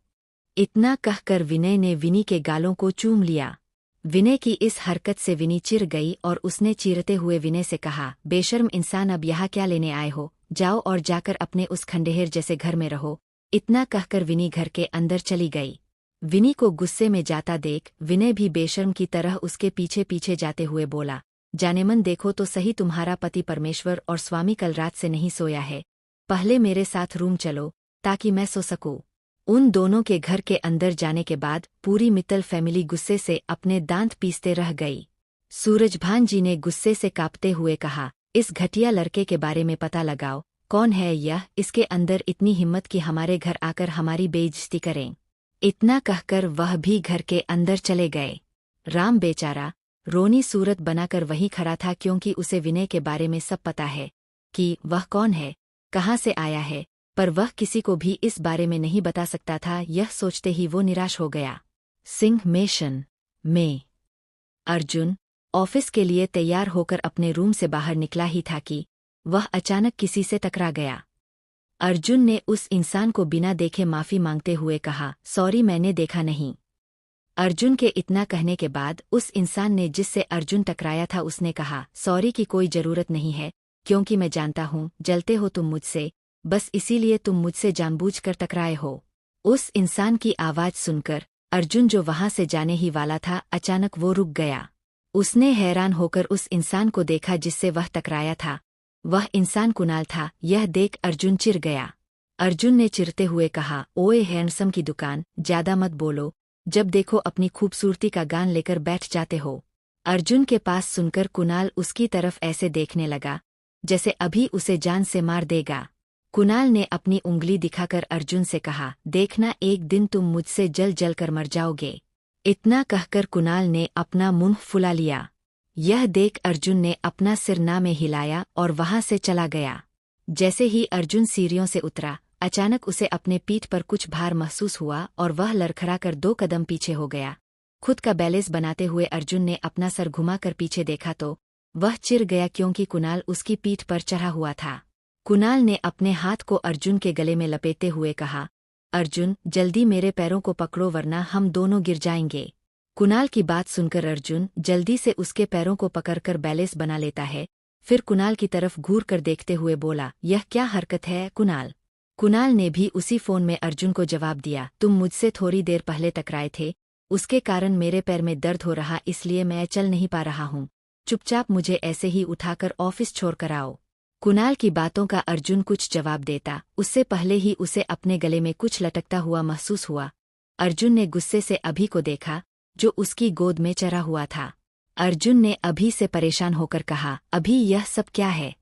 [SPEAKER 1] इतना कहकर विनय ने विनी के गालों को चूम लिया। विनय की इस हरकत से विनी चिढ़ गई और उसने चीरते हुए विनय से कहा, बेशर्म इंसान, अब यहाँ क्या लेने आए हो? जाओ और जाकर अपने उस खंडेर जैसे घर में रहो। इतना कहकर विनी घर के अंदर चली गई। विनी को गुस्से में जाता देख विनय भी बेशर्म की तरह उसके पीछे पीछे जाते हुए बोला, जानेमन देखो तो सही, तुम्हारा पति परमेश्वर और स्वामी कल रात से नहीं सोया है। पहले मेरे साथ रूम चलो ताकि मैं सो सकूं। उन दोनों के घर के अंदर जाने के बाद पूरी मित्तल फैमिली गुस्से से अपने दांत पीसते रह गई। सूरजभान जी ने गुस्से से कांपते हुए कहा, इस घटिया लड़के के बारे में पता लगाओ, कौन है यह? इसके अंदर इतनी हिम्मत कि हमारे घर आकर हमारी बेइज्जती करें। इतना कहकर वह भी घर के अंदर चले गए। राम बेचारा रोनी सूरत बनाकर वहीं खड़ा था, क्योंकि उसे विनय के बारे में सब पता है कि वह कौन है, कहाँ से आया है, पर वह किसी को भी इस बारे में नहीं बता सकता था। यह सोचते ही वो निराश हो गया। सिंह मेशन में अर्जुन ऑफिस के लिए तैयार होकर अपने रूम से बाहर निकला ही था कि वह अचानक किसी से टकरा गया। अर्जुन ने उस इंसान को बिना देखे माफी मांगते हुए कहा, सॉरी, मैंने देखा नहीं। अर्जुन के इतना कहने के बाद उस इंसान ने जिससे अर्जुन टकराया था उसने कहा, सॉरी की कोई जरूरत नहीं है, क्योंकि मैं जानता हूँ जलते हो तुम मुझसे, बस इसीलिए तुम मुझसे जानबूझकर टकराए हो। उस इंसान की आवाज सुनकर अर्जुन जो वहां से जाने ही वाला था, अचानक वो रुक गया। उसने हैरान होकर उस इंसान को देखा जिससे वह टकराया था। वह इंसान कुणाल था। यह देख अर्जुन चिढ़ गया। अर्जुन ने चिढ़ते हुए कहा, ओए हैंडसम की दुकान, ज्यादा मत बोलो, जब देखो अपनी खूबसूरती का गान लेकर बैठ जाते हो। अर्जुन के पास सुनकर कुणाल उसकी तरफ ऐसे देखने लगा जैसे अभी उसे जान से मार देगा। कुणाल ने अपनी उंगली दिखाकर अर्जुन से कहा, देखना एक दिन तुम मुझसे जल जल कर मर जाओगे। इतना कहकर कुणाल ने अपना मुंह फुला लिया। यह देख अर्जुन ने अपना सिर ना में हिलाया और वहां से चला गया। जैसे ही अर्जुन सीढ़ियों से उतरा, अचानक उसे अपने पीठ पर कुछ भार महसूस हुआ और वह लड़खड़ाकर 2 कदम पीछे हो गया। खुद का बैलेंस बनाते हुए अर्जुन ने अपना सर घुमाकर पीछे देखा तो वह चिढ़ गया, क्योंकि कुणाल उसकी पीठ पर चढ़ा हुआ था। कुणाल ने अपने हाथ को अर्जुन के गले में लपेटते हुए कहा, अर्जुन, जल्दी मेरे पैरों को पकड़ो वरना हम दोनों गिर जाएंगे। कुणाल की बात सुनकर अर्जुन जल्दी से उसके पैरों को पकड़कर बैलेंस बना लेता है। फिर कुणाल की तरफ घूर कर देखते हुए बोला, यह क्या हरकत है कुणाल? कुणाल ने भी उसी फोन में अर्जुन को जवाब दिया, तुम मुझसे थोड़ी देर पहले टकराए थे, उसके कारण मेरे पैर में दर्द हो रहा, इसलिए मैं चल नहीं पा रहा हूँ। चुपचाप मुझे ऐसे ही उठाकर ऑफिस छोड़कर आओ। कुणाल की बातों का अर्जुन कुछ जवाब देता उससे पहले ही उसे अपने गले में कुछ लटकता हुआ महसूस हुआ। अर्जुन ने गुस्से से अभी को देखा, जो उसकी गोद में चढ़ा हुआ था। अर्जुन ने अभी से परेशान होकर कहा, अभी यह सब क्या है?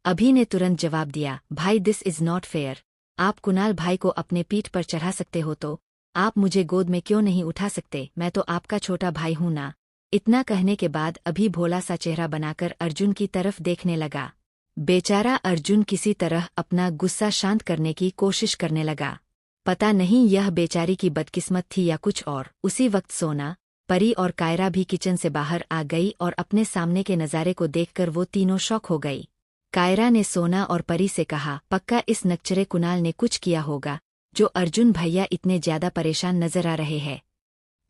[SPEAKER 1] अभी ने तुरंत जवाब दिया, भाई दिस इज नॉट फेयर। आप कुणाल भाई को अपने पीठ पर चढ़ा सकते हो तो आप मुझे गोद में क्यों नहीं उठा सकते? मैं तो आपका छोटा भाई हूं ना। इतना कहने के बाद अभी भोला सा चेहरा बनाकर अर्जुन की तरफ देखने लगा। बेचारा अर्जुन किसी तरह अपना गुस्सा शांत करने की कोशिश करने लगा। पता नहीं यह बेचारी की बदकिस्मत थी या कुछ और। उसी वक्त सोना, परी और कायरा भी किचन से बाहर आ गई और अपने सामने के नज़ारे को देखकर वो तीनों शॉक हो गई। कायरा ने सोना और परी से कहा, पक्का इस नकचरे कुणाल ने कुछ किया होगा, जो अर्जुन भैया इतने ज्यादा परेशान नजर आ रहे हैं।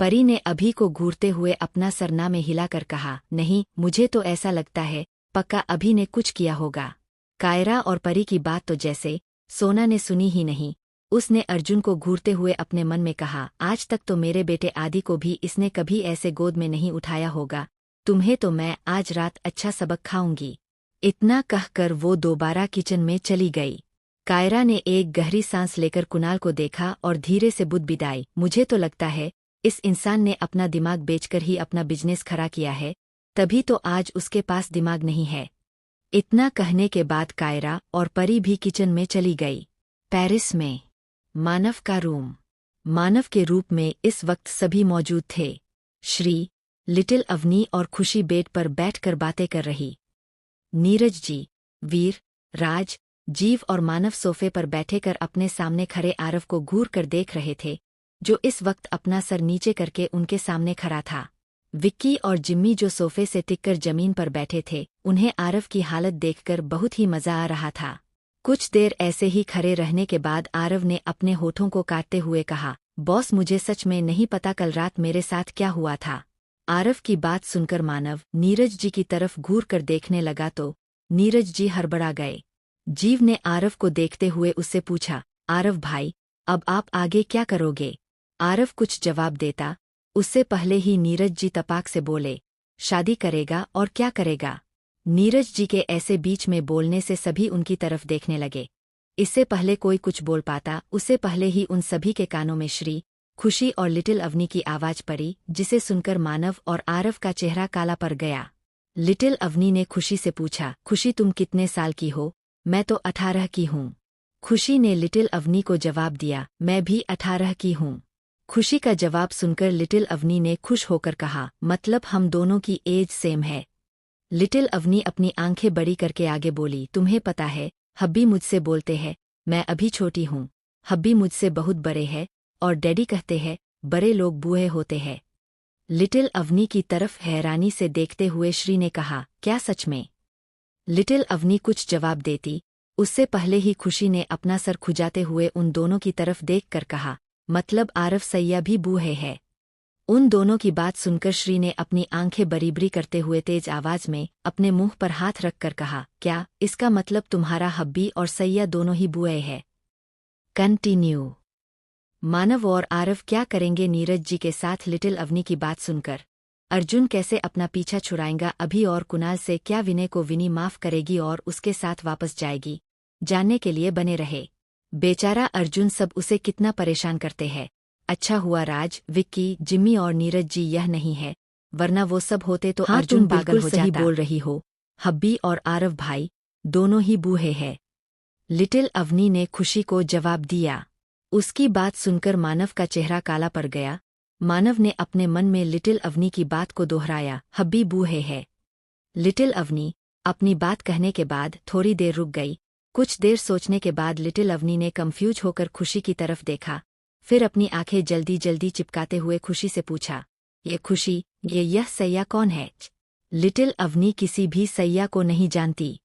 [SPEAKER 1] परी ने अभी को घूरते हुए अपना सरना में हिलाकर कहा, नहीं, मुझे तो ऐसा लगता है पक्का अभी ने कुछ किया होगा। कायरा और परी की बात तो जैसे सोना ने सुनी ही नहीं। उसने अर्जुन को घूरते हुए अपने मन में कहा, आज तक तो मेरे बेटे आदि को भी इसने कभी ऐसे गोद में नहीं उठाया होगा, तुम्हें तो मैं आज रात अच्छा सबक खाऊंगी। इतना कहकर वो दोबारा किचन में चली गई। कायरा ने एक गहरी सांस लेकर कुणाल को देखा और धीरे से बुध बिदाई, मुझे तो लगता है इस इंसान ने अपना दिमाग बेचकर ही अपना बिजनेस खड़ा किया है, तभी तो आज उसके पास दिमाग नहीं है। इतना कहने के बाद कायरा और परी भी किचन में चली गई। पेरिस में मानव का रूम। मानव के रूप में इस वक्त सभी मौजूद थे। श्री, लिटिल अवनी और खुशी बेड पर बैठकर बातें कर रही। नीरज जी, वीर, राज, जीव और मानव सोफे पर बैठेकर अपने सामने खड़े आरव को घूर कर देख रहे थे, जो इस वक्त अपना सर नीचे करके उनके सामने खड़ा था। विक्की और जिम्मी जो सोफे से टिककर जमीन पर बैठे थे, उन्हें आरव की हालत देखकर बहुत ही मजा आ रहा था। कुछ देर ऐसे ही खड़े रहने के बाद आरव ने अपने होठों को काटते हुए कहा, बॉस मुझे सच में नहीं पता कल रात मेरे साथ क्या हुआ था। आरव की बात सुनकर मानव नीरज जी की तरफ घूर कर देखने लगा तो नीरज जी हड़बड़ा गए। जीव ने आरव को देखते हुए उससे पूछा, आरव भाई, अब आप आगे क्या करोगे? आरव कुछ जवाब देता उससे पहले ही नीरज जी तपाक से बोले, शादी करेगा और क्या करेगा? नीरज जी के ऐसे बीच में बोलने से सभी उनकी तरफ देखने लगे। इससे पहले कोई कुछ बोल पाता, उससे पहले ही उन सभी के कानों में श्री, खुशी और लिटिल अवनी की आवाज पड़ी, जिसे सुनकर मानव और आरव का चेहरा काला पड़ गया। लिटिल अवनी ने खुशी से पूछा, खुशी तुम कितने साल की हो? मैं तो 18 की हूँ। खुशी ने लिटिल अवनी को जवाब दिया, मैं भी 18 की हूँ। खुशी का जवाब सुनकर लिटिल अवनी ने खुश होकर कहा, मतलब हम दोनों की एज सेम है। लिटिल अवनी अपनी आंखें बड़ी करके आगे बोली, तुम्हें पता है, हब्बी मुझसे बोलते हैं मैं अभी छोटी हूँ, हब्बी मुझसे बहुत बड़े हैं और डैडी कहते हैं बड़े लोग बूढ़े होते हैं। लिटिल अवनी की तरफ हैरानी से देखते हुए श्री ने कहा, क्या सच में? लिटिल अवनी कुछ जवाब देती उससे पहले ही खुशी ने अपना सर खुजाते हुए उन दोनों की तरफ देखकर कहा, मतलब आरव सैया भी बूढ़े है। उन दोनों की बात सुनकर श्री ने अपनी आंखें बरीबरी करते हुए तेज आवाज में अपने मुंह पर हाथ रखकर कहा, क्या इसका मतलब तुम्हारा हब्बी और सैया दोनों ही बूढ़े हैं? कंटिन्यू। मानव और आरव क्या करेंगे नीरज जी के साथ? लिटिल अवनी की बात सुनकर अर्जुन कैसे अपना पीछा छुड़ाएगा अभी और कुणाल से क्या विनय को विनी माफ करेगी और उसके साथ वापस जाएगी? जानने के लिए बने रहे। बेचारा अर्जुन सब उसे कितना परेशान करते हैं। अच्छा हुआ राज, विक्की, जिम्मी और नीरज जी यह नहीं है, वरना वो सब होते तो हाँ, अर्जुन तुम पागल बिल्कुल हो सही जाता।
[SPEAKER 2] बोल रही हो,
[SPEAKER 1] हब्बी और आरव भाई दोनों ही बूढ़े हैं। लिटिल अवनी ने खुशी को जवाब दिया। उसकी बात सुनकर मानव का चेहरा काला पड़ गया। मानव ने अपने मन में लिटिल अवनी की बात को दोहराया, हब्बी बूढ़े है। लिटिल अवनी अपनी बात कहने के बाद थोड़ी देर रुक गई। कुछ देर सोचने के बाद लिटिल अवनी ने कंफ्यूज होकर खुशी की तरफ देखा, फिर अपनी आंखें जल्दी जल्दी चिपकाते हुए खुशी से पूछा, ये खुशी, यह सैया कौन है? लिटिल अवनी किसी भी सैया को नहीं जानती।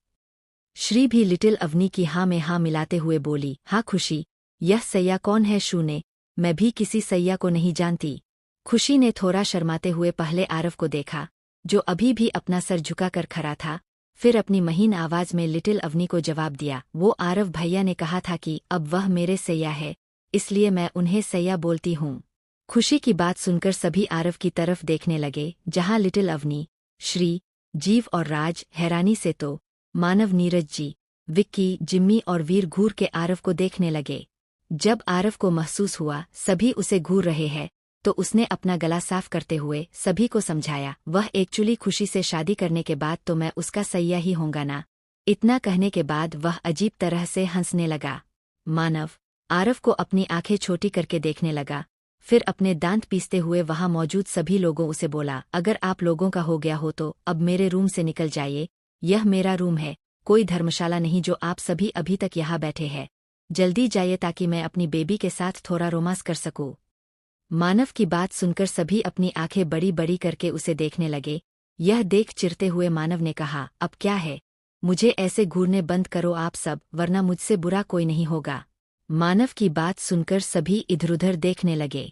[SPEAKER 1] श्री भी लिटिल अवनी की हाँ में हाँ मिलाते हुए बोली, हाँ खुशी, यह सैया कौन है? शू ने, मैं भी किसी सैया को नहीं जानती। खुशी ने थोड़ा शर्माते हुए पहले आरव को देखा, जो अभी भी अपना सर झुकाकर खड़ा था, फिर अपनी महीन आवाज में लिटिल अवनी को जवाब दिया। वो आरव भैया ने कहा था कि अब वह मेरे सैया है, इसलिए मैं उन्हें सैया बोलती हूँ। खुशी की बात सुनकर सभी आरव की तरफ देखने लगे, जहाँ लिटिल अवनी, श्री, जीव और राज हैरानी से तो मानव, नीरज जी, विक्की, जिम्मी और वीर घूर के आरव को देखने लगे। जब आरव को महसूस हुआ सभी उसे घूर रहे हैं, तो उसने अपना गला साफ करते हुए सभी को समझाया, वह एक्चुअली खुशी से शादी करने के बाद तो मैं उसका सैया ही होऊंगा ना। इतना कहने के बाद वह अजीब तरह से हंसने लगा। मानव आरव को अपनी आंखें छोटी करके देखने लगा, फिर अपने दांत पीसते हुए वहां मौजूद सभी लोगों उसे बोला, अगर आप लोगों का हो गया हो तो अब मेरे रूम से निकल जाइए, यह मेरा रूम है, कोई धर्मशाला नहीं जो आप सभी अभी तक यहाँ बैठे हैं। जल्दी जाइए ताकि मैं अपनी बेबी के साथ थोड़ा रोमांस कर सकूं। मानव की बात सुनकर सभी अपनी आंखें बड़ी बड़ी करके उसे देखने लगे। यह देख चिढ़ते हुए मानव ने कहा, अब क्या है, मुझे ऐसे घूरने बंद करो आप सब, वरना मुझसे बुरा कोई नहीं होगा। मानव की बात सुनकर सभी इधर-उधर देखने लगे,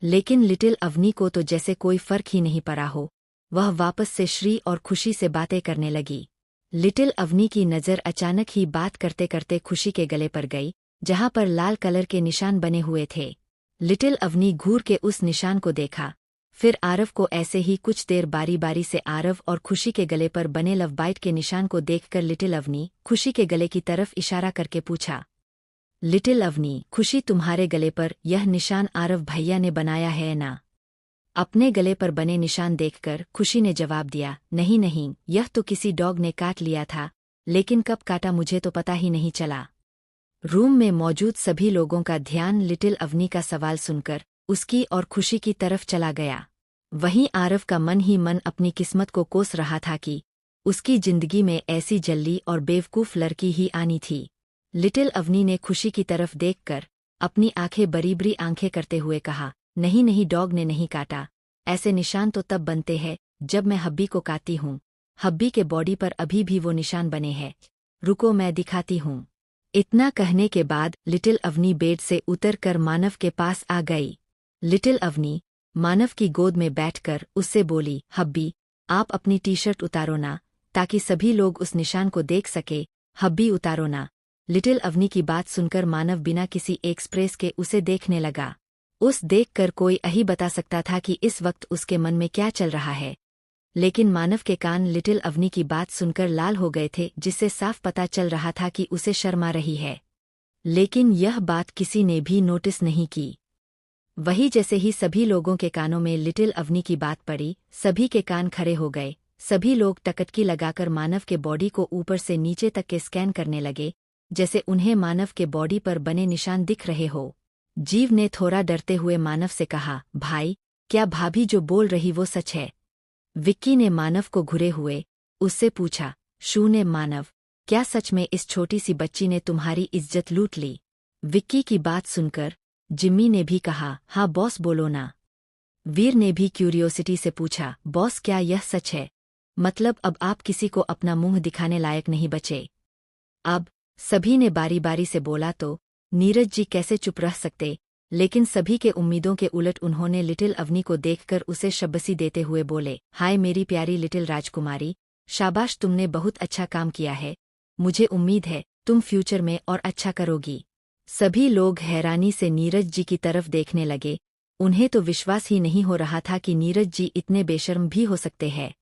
[SPEAKER 1] लेकिन लिटिल अवनी को तो जैसे कोई फर्क ही नहीं पड़ा हो। वह वापस से श्री और खुशी से बातें करने लगी। लिटिल अवनी की नज़र अचानक ही बात करते करते खुशी के गले पर गई, जहां पर लाल कलर के निशान बने हुए थे। लिटिल अवनी घूर के उस निशान को देखा, फिर आरव को ऐसे ही कुछ देर बारी बारी से आरव और खुशी के गले पर बने लव बाइट के निशान को देखकर लिटिल अवनी खुशी के गले की तरफ इशारा करके पूछा, लिटिल अवनी, खुशी तुम्हारे गले पर यह निशान आरव भैया ने बनाया है ना? अपने गले पर बने निशान देखकर खुशी ने जवाब दिया, नहीं नहीं, यह तो किसी डॉग ने काट लिया था, लेकिन कब काटा मुझे तो पता ही नहीं चला। रूम में मौजूद सभी लोगों का ध्यान लिटिल अवनी का सवाल सुनकर उसकी और खुशी की तरफ चला गया। वहीं आरव का मन ही मन अपनी किस्मत को कोस रहा था कि उसकी जिंदगी में ऐसी जल्दी और बेवकूफ लड़की ही आनी थी। लिटिल अवनी ने खुशी की तरफ देखकर अपनी आंखें बड़ी बड़ी आंखें करते हुए कहा, नहीं नहीं, डॉग ने नहीं काटा, ऐसे निशान तो तब बनते हैं जब मैं हब्बी को काटती हूँ। हब्बी के बॉडी पर अभी भी वो निशान बने हैं, रुको मैं दिखाती हूँ। इतना कहने के बाद लिटिल अवनी बेड से उतरकर मानव के पास आ गई। लिटिल अवनी मानव की गोद में बैठकर उससे बोली, हब्बी आप अपनी टी शर्ट उतारो ना, ताकि सभी लोग उस निशान को देख सके, हब्बी उतारो ना। लिटिल अवनी की बात सुनकर मानव बिना किसी एक्सप्रेस के उसे देखने लगा। उस देखकर कोई यही बता सकता था कि इस वक्त उसके मन में क्या चल रहा है, लेकिन मानव के कान लिटिल अवनी की बात सुनकर लाल हो गए थे, जिससे साफ पता चल रहा था कि उसे शर्म आ रही है। लेकिन यह बात किसी ने भी नोटिस नहीं की। वही जैसे ही सभी लोगों के कानों में लिटिल अवनी की बात पड़ी, सभी के कान खड़े हो गए। सभी लोग टकटकी लगाकर मानव के बॉडी को ऊपर से नीचे तक के स्कैन करने लगे, जैसे उन्हें मानव के बॉडी पर बने निशान दिख रहे हो। जीव ने थोड़ा डरते हुए मानव से कहा, भाई क्या भाभी जो बोल रही वो सच है? विक्की ने मानव को घुरे हुए उससे पूछा, शू ने मानव, क्या सच में इस छोटी सी बच्ची ने तुम्हारी इज्जत लूट ली? विक्की की बात सुनकर जिम्मी ने भी कहा, हाँ बॉस बोलो ना। वीर ने भी क्यूरियोसिटी से पूछा, बॉस क्या यह सच है? मतलब अब आप किसी को अपना मुंह दिखाने लायक नहीं बचे? अब सभी ने बारी बारी से बोला तो नीरज जी कैसे चुप रह सकते, लेकिन सभी के उम्मीदों के उलट उन्होंने लिटिल अवनी को देखकर उसे शाबाशी देते हुए बोले, हाय मेरी प्यारी लिटिल राजकुमारी, शाबाश तुमने बहुत अच्छा काम किया है, मुझे उम्मीद है तुम फ्यूचर में और अच्छा करोगी। सभी लोग हैरानी से नीरज जी की तरफ देखने लगे। उन्हें तो विश्वास ही नहीं हो रहा था कि नीरज जी इतने बेशर्म भी हो सकते हैं।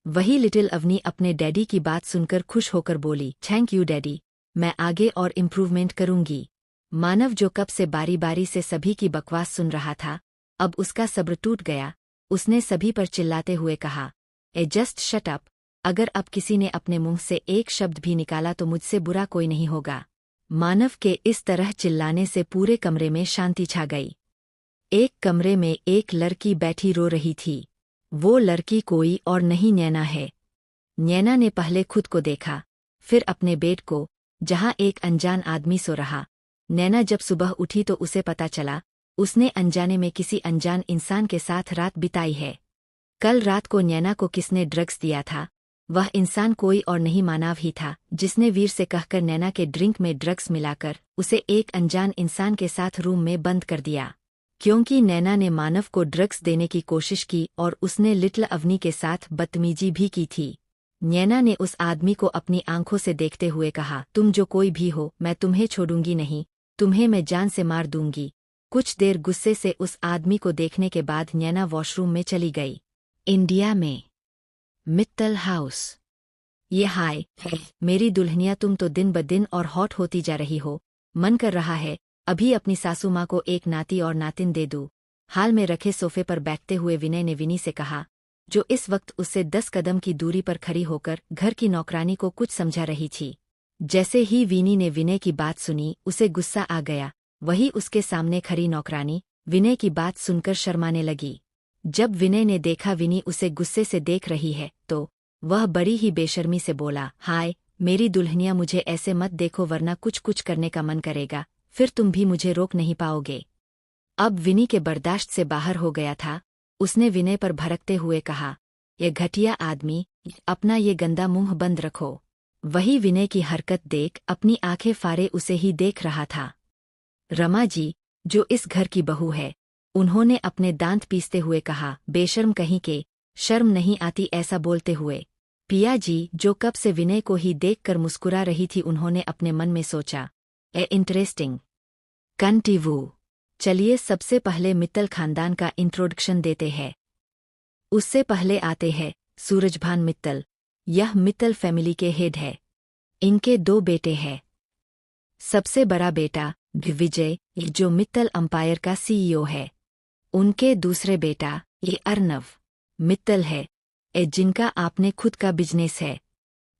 [SPEAKER 1] वही लिटिल अवनी अपने डैडी की बात सुनकर खुश होकर बोली, थैंक यू डैडी, मैं आगे और इम्प्रूवमेंट करूंगी। मानव जो कब से बारी बारी से सभी की बकवास सुन रहा था, अब उसका सब्र टूट गया। उसने सभी पर चिल्लाते हुए कहा, ए जस्ट शट अप, अगर अब किसी ने अपने मुंह से एक शब्द भी निकाला तो मुझसे बुरा कोई नहीं होगा। मानव के इस तरह चिल्लाने से पूरे कमरे में शांति छा गई। एक कमरे में एक लड़की बैठी रो रही थी। वो लड़की कोई और नहीं नैना है। नैना ने पहले खुद को देखा, फिर अपने बेड को, जहां एक अनजान आदमी सो रहा। नैना जब सुबह उठी तो उसे पता चला उसने अनजाने में किसी अनजान इंसान के साथ रात बिताई है। कल रात को नैना को किसने ड्रग्स दिया था? वह इंसान कोई और नहीं मानव ही था, जिसने वीर से कहकर नैना के ड्रिंक में ड्रग्स मिलाकर उसे एक अनजान इंसान के साथ रूम में बंद कर दिया। क्योंकि नैना ने मानव को ड्रग्स देने की कोशिश की और उसने लिटिल अवनी के साथ बदतमीजी भी की थी। नैना ने उस आदमी को अपनी आंखों से देखते हुए कहा, तुम जो कोई भी हो, मैं तुम्हें छोड़ूंगी नहीं, तुम्हें मैं जान से मार दूंगी। कुछ देर गुस्से से उस आदमी को देखने के बाद नैना वॉशरूम में चली गई। इंडिया में मित्तल हाउस। ये हाय मेरी दुल्हनिया, तुम तो दिन ब दिन और हॉट होती जा रही हो। मन कर रहा है अभी अपनी सासू माँ को एक नाती और नातिन दे दूँ। हाल में रखे सोफे पर बैठते हुए विनय ने विनी से कहा, जो इस वक्त उससे 10 कदम की दूरी पर खड़ी होकर घर की नौकरानी को कुछ समझा रही थी। जैसे ही विनी ने विनय की बात सुनी, उसे गुस्सा आ गया। वही उसके सामने खड़ी नौकरानी विनय की बात सुनकर शर्माने लगी। जब विनय ने देखा विनी उसे गुस्से से देख रही है, तो वह बड़ी ही बेशर्मी से बोला, हाय मेरी दुल्हनिया, मुझे ऐसे मत देखो वरना कुछ कुछ करने का मन करेगा, फिर तुम भी मुझे रोक नहीं पाओगे। अब विनी के बर्दाश्त से बाहर हो गया था। उसने विनय पर भड़कते हुए कहा, ये घटिया आदमी, अपना ये गंदा मुंह बंद रखो। वही विनय की हरकत देख अपनी आंखें फाड़े उसे ही देख रहा था। रमा जी, जो इस घर की बहू है, उन्होंने अपने दांत पीसते हुए कहा, बेशर्म कहीं के, शर्म नहीं आती ऐसा बोलते हुए। पिया जी, जो कब से विनय को ही देखकर मुस्कुरा रही थी, उन्होंने अपने मन में सोचा, ए इंटरेस्टिंग कंटिवू। चलिए सबसे पहले मित्तल खानदान का इंट्रोडक्शन देते हैं। उससे पहले आते हैं सूरजभान मित्तल। यह मित्तल फैमिली के हेड है। इनके 2 बेटे हैं। सबसे बड़ा बेटा विजय, जो मित्तल अंपायर का सीईओ है। उनके दूसरे बेटा ये अर्नव मित्तल है, जिनका आपने खुद का बिजनेस है।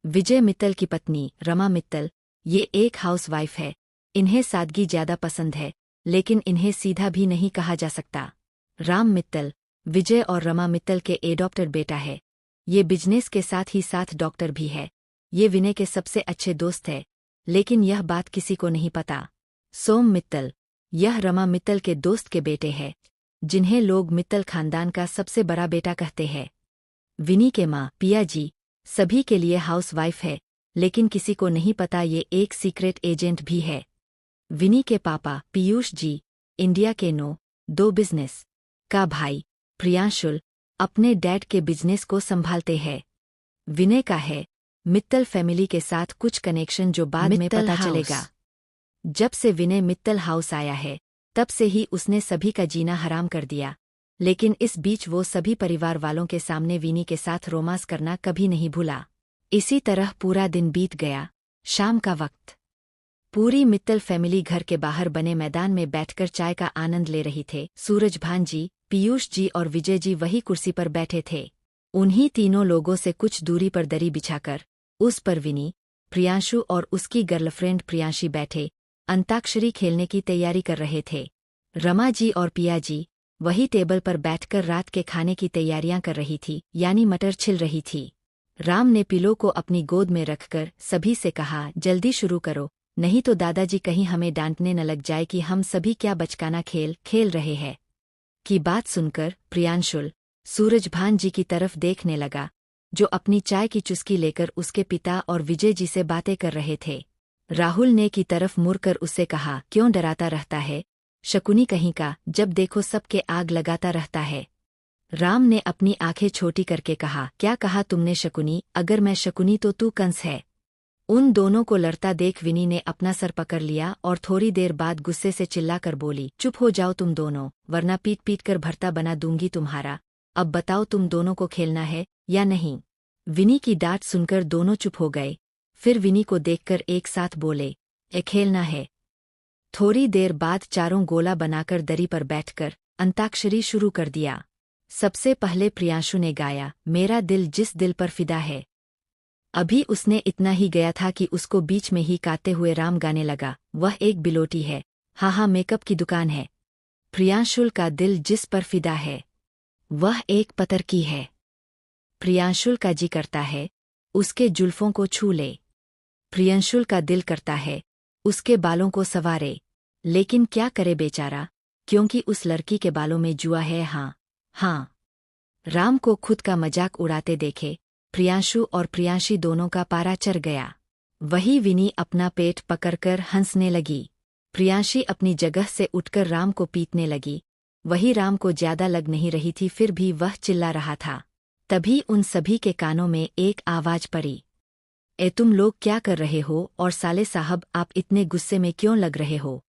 [SPEAKER 1] विजय मित्तल की पत्नी रमा मित्तल, ये एक हाउसवाइफ है। इन्हें सादगी ज्यादा पसंद है, लेकिन इन्हें सीधा भी नहीं कहा जा सकता। राम मित्तल, विजय और रमा मित्तल के एडॉप्टेड बेटा है। ये बिजनेस के साथ ही साथ डॉक्टर भी है। ये विनय के सबसे अच्छे दोस्त है, लेकिन यह बात किसी को नहीं पता। सोम मित्तल, यह रमा मित्तल के दोस्त के बेटे हैं, जिन्हें लोग मित्तल खानदान का सबसे बड़ा बेटा कहते हैं। विनी के माँ पिया जी सभी के लिए हाउसवाइफ है, लेकिन किसी को नहीं पता ये एक सीक्रेट एजेंट भी है। विनी के पापा पीयूष जी इंडिया के 2 बिजनेस का भाई प्रियांशुल अपने डैड के बिजनेस को संभालते हैं। विनय का है मित्तल फैमिली के साथ कुछ कनेक्शन, जो बाद में पता चलेगा। जब से विनय मित्तल हाउस आया है, तब से ही उसने सभी का जीना हराम कर दिया। लेकिन इस बीच वो सभी परिवार वालों के सामने विनी के साथ रोमांस करना कभी नहीं भूला। इसी तरह पूरा दिन बीत गया। शाम का वक्त, पूरी मित्तल फैमिली घर के बाहर बने मैदान में बैठकर चाय का आनंद ले रही थे। सूरजभान जी, पीयूष जी और विजय जी वही कुर्सी पर बैठे थे। उन्हीं तीनों लोगों से कुछ दूरी पर दरी बिछाकर उस पर विनी, प्रियांशु और उसकी गर्लफ्रेंड प्रियांशी बैठे अंताक्षरी खेलने की तैयारी कर रहे थे। रमा जी और पिया जी वही टेबल पर बैठकर रात के खाने की तैयारियां कर रही थी, यानी मटर छिल रही थी। राम ने पिलो को अपनी गोद में रखकर सभी से कहा, जल्दी शुरू करो, नहीं तो दादाजी कहीं हमें डांटने न लग जाए कि हम सभी क्या बचकाना खेल खेल रहे हैं। की बात सुनकर प्रियांशुल सूरजभान जी की तरफ देखने लगा, जो अपनी चाय की चुस्की लेकर उसके पिता और विजय जी से बातें कर रहे थे। राहुल ने की तरफ मुड़कर उससे कहा, क्यों डराता रहता है, शकुनी कहीं का, जब देखो सबके आग लगाता रहता है। राम ने अपनी आंखें छोटी करके कहा, क्या कहा तुमने शकुनी, अगर मैं शकुनी तो तू कंस है। उन दोनों को लड़ता देख विनी ने अपना सर पकड़ लिया और थोड़ी देर बाद गुस्से से चिल्लाकर बोली, चुप हो जाओ तुम दोनों, वरना पीट पीट कर भरता बना दूंगी तुम्हारा। अब बताओ तुम दोनों को खेलना है या नहीं। विनी की डांट सुनकर दोनों चुप हो गए। फिर विनी को देखकर एक साथ बोले, खेलना है। थोड़ी देर बाद चारों गोला बनाकर दरी पर बैठकर अंताक्षरी शुरू कर दिया। सबसे पहले प्रियांशु ने गाया, मेरा दिल जिस दिल पर फिदा है। अभी उसने इतना ही गया था कि उसको बीच में ही काटते हुए राम गाने लगा, वह एक बिलोटी है, हाँ मेकअप की दुकान है। प्रियांशुल का दिल जिस पर फिदा है, वह एक पतर की है। प्रियांशुल का जी करता है उसके जुल्फों को छू ले। प्रियांशुल का दिल करता है उसके बालों को संवारे, लेकिन क्या करे बेचारा, क्योंकि उस लड़की के बालों में जुआ है। हाँ। राम को खुद का मजाक उड़ाते देखे प्रियांशु और प्रियांशी दोनों का पारा चढ़ गया। वही विनी अपना पेट पकड़कर हंसने लगी। प्रियांशी अपनी जगह से उठकर राम को पीटने लगी। वही राम को ज्यादा लग नहीं रही थी, फिर भी वह चिल्ला रहा था। तभी उन सभी के कानों में एक आवाज पड़ी, ए तुम लोग क्या कर रहे हो, और साले साहब आप इतने गुस्से में क्यों लग रहे हो।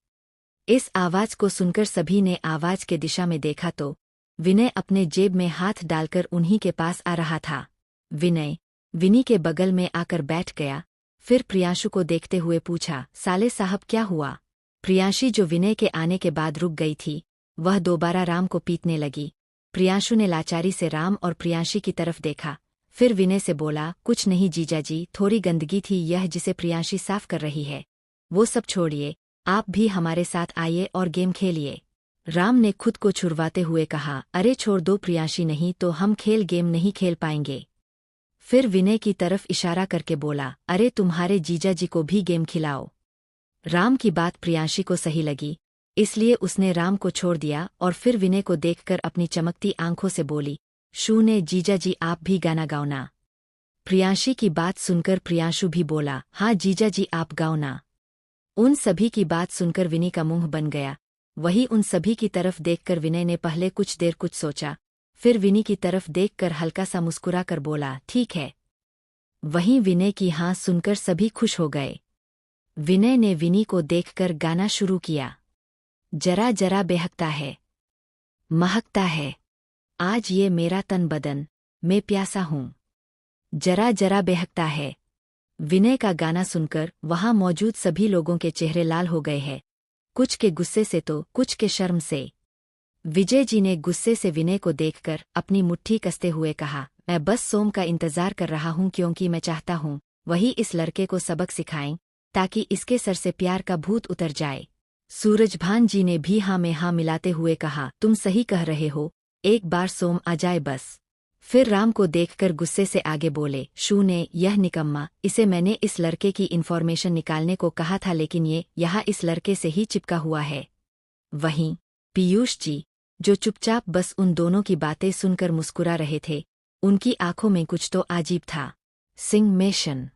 [SPEAKER 1] इस आवाज को सुनकर सभी ने आवाज के दिशा में देखा तो विनय अपने जेब में हाथ डालकर उन्हीं के पास आ रहा था। विनय विनी के बगल में आकर बैठ गया, फिर प्रियांशु को देखते हुए पूछा, साले साहब क्या हुआ। प्रियांशी जो विनय के आने के बाद रुक गई थी, वह दोबारा राम को पीटने लगी। प्रियांशु ने लाचारी से राम और प्रियांशी की तरफ देखा, फिर विनय से बोला, कुछ नहीं जीजाजी, थोड़ी गंदगी थी यह जिसे प्रियांशी साफ कर रही है, वो सब छोड़िए, आप भी हमारे साथ आइए और गेम खेलिए। राम ने खुद को छुड़वाते हुए कहा, अरे छोड़ दो प्रियांशी, नहीं तो हम गेम नहीं खेल पाएंगे। फिर विनय की तरफ इशारा करके बोला, अरे तुम्हारे जीजाजी को भी गेम खिलाओ। राम की बात प्रियांशी को सही लगी, इसलिए उसने राम को छोड़ दिया और फिर विनय को देखकर अपनी चमकती आंखों से बोली, शू ने जीजाजी आप भी गाना गाओ ना। प्रियांशी की बात सुनकर प्रियांशु भी बोला, हाँ जीजाजी आप गाओ ना। उन सभी की बात सुनकर विनी का मुंह बन गया। वही उन सभी की तरफ देखकर विनय ने पहले कुछ देर कुछ सोचा, फिर विनी की तरफ देखकर हल्का सा मुस्कुरा कर बोला, ठीक है। वहीं विनय की हाँ सुनकर सभी खुश हो गए। विनय ने विनी को देखकर गाना शुरू किया, जरा जरा बेहकता है, महकता है, आज ये मेरा तन बदन, मैं प्यासा हूँ, जरा जरा बेहकता है। विनय का गाना सुनकर वहां मौजूद सभी लोगों के चेहरे लाल हो गए हैं, कुछ के गुस्से से तो कुछ के शर्म से। विजय जी ने गुस्से से विनय को देखकर अपनी मुट्ठी कसते हुए कहा, मैं बस सोम का इंतजार कर रहा हूं, क्योंकि मैं चाहता हूं वही इस लड़के को सबक सिखाएं, ताकि इसके सर से प्यार का भूत उतर जाए। सूरजभान जी ने भी हाँ में हाँ मिलाते हुए कहा, तुम सही कह रहे हो, एक बार सोम आ जाए बस। फिर राम को देखकर गुस्से से आगे बोले, शू ने, यह निकम्मा, इसे मैंने इस लड़के की इन्फॉर्मेशन निकालने को कहा था, लेकिन ये यहाँ इस लड़के से ही चिपका हुआ है। वहीं पीयूष जी, जो चुपचाप बस उन दोनों की बातें सुनकर मुस्कुरा रहे थे, उनकी आंखों में कुछ तो अजीब था। सिंह मेशन,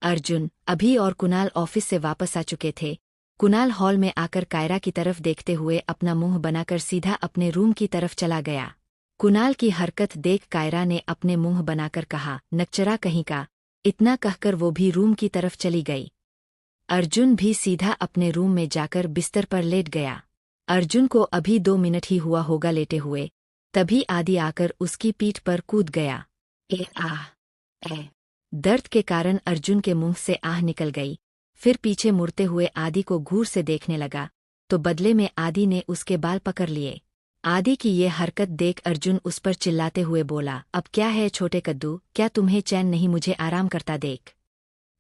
[SPEAKER 1] अर्जुन, अभी और कुणाल ऑफिस से वापस आ चुके थे। कुणाल हॉल में आकर कायरा की तरफ देखते हुए अपना मुंह बनाकर सीधा अपने रूम की तरफ चला गया। कुणाल की हरकत देख कायरा ने अपने मुंह बनाकर कहा, नकचरा कहीं का, इतना कहकर वो भी रूम की तरफ चली गई। अर्जुन भी सीधा अपने रूम में जाकर बिस्तर पर लेट गया। अर्जुन को अभी 2 मिनट ही हुआ होगा लेटे हुए, तभी आदि आकर उसकी पीठ पर कूद गया। दर्द के कारण अर्जुन के मुंह से आह निकल गई। फिर पीछे मुड़ते हुए आदि को घूर से देखने लगा, तो बदले में आदि ने उसके बाल पकड़ लिए। आदि की ये हरकत देख अर्जुन उस पर चिल्लाते हुए बोला, अब क्या है छोटे कद्दू, क्या तुम्हें चैन नहीं मुझे आराम करता देख।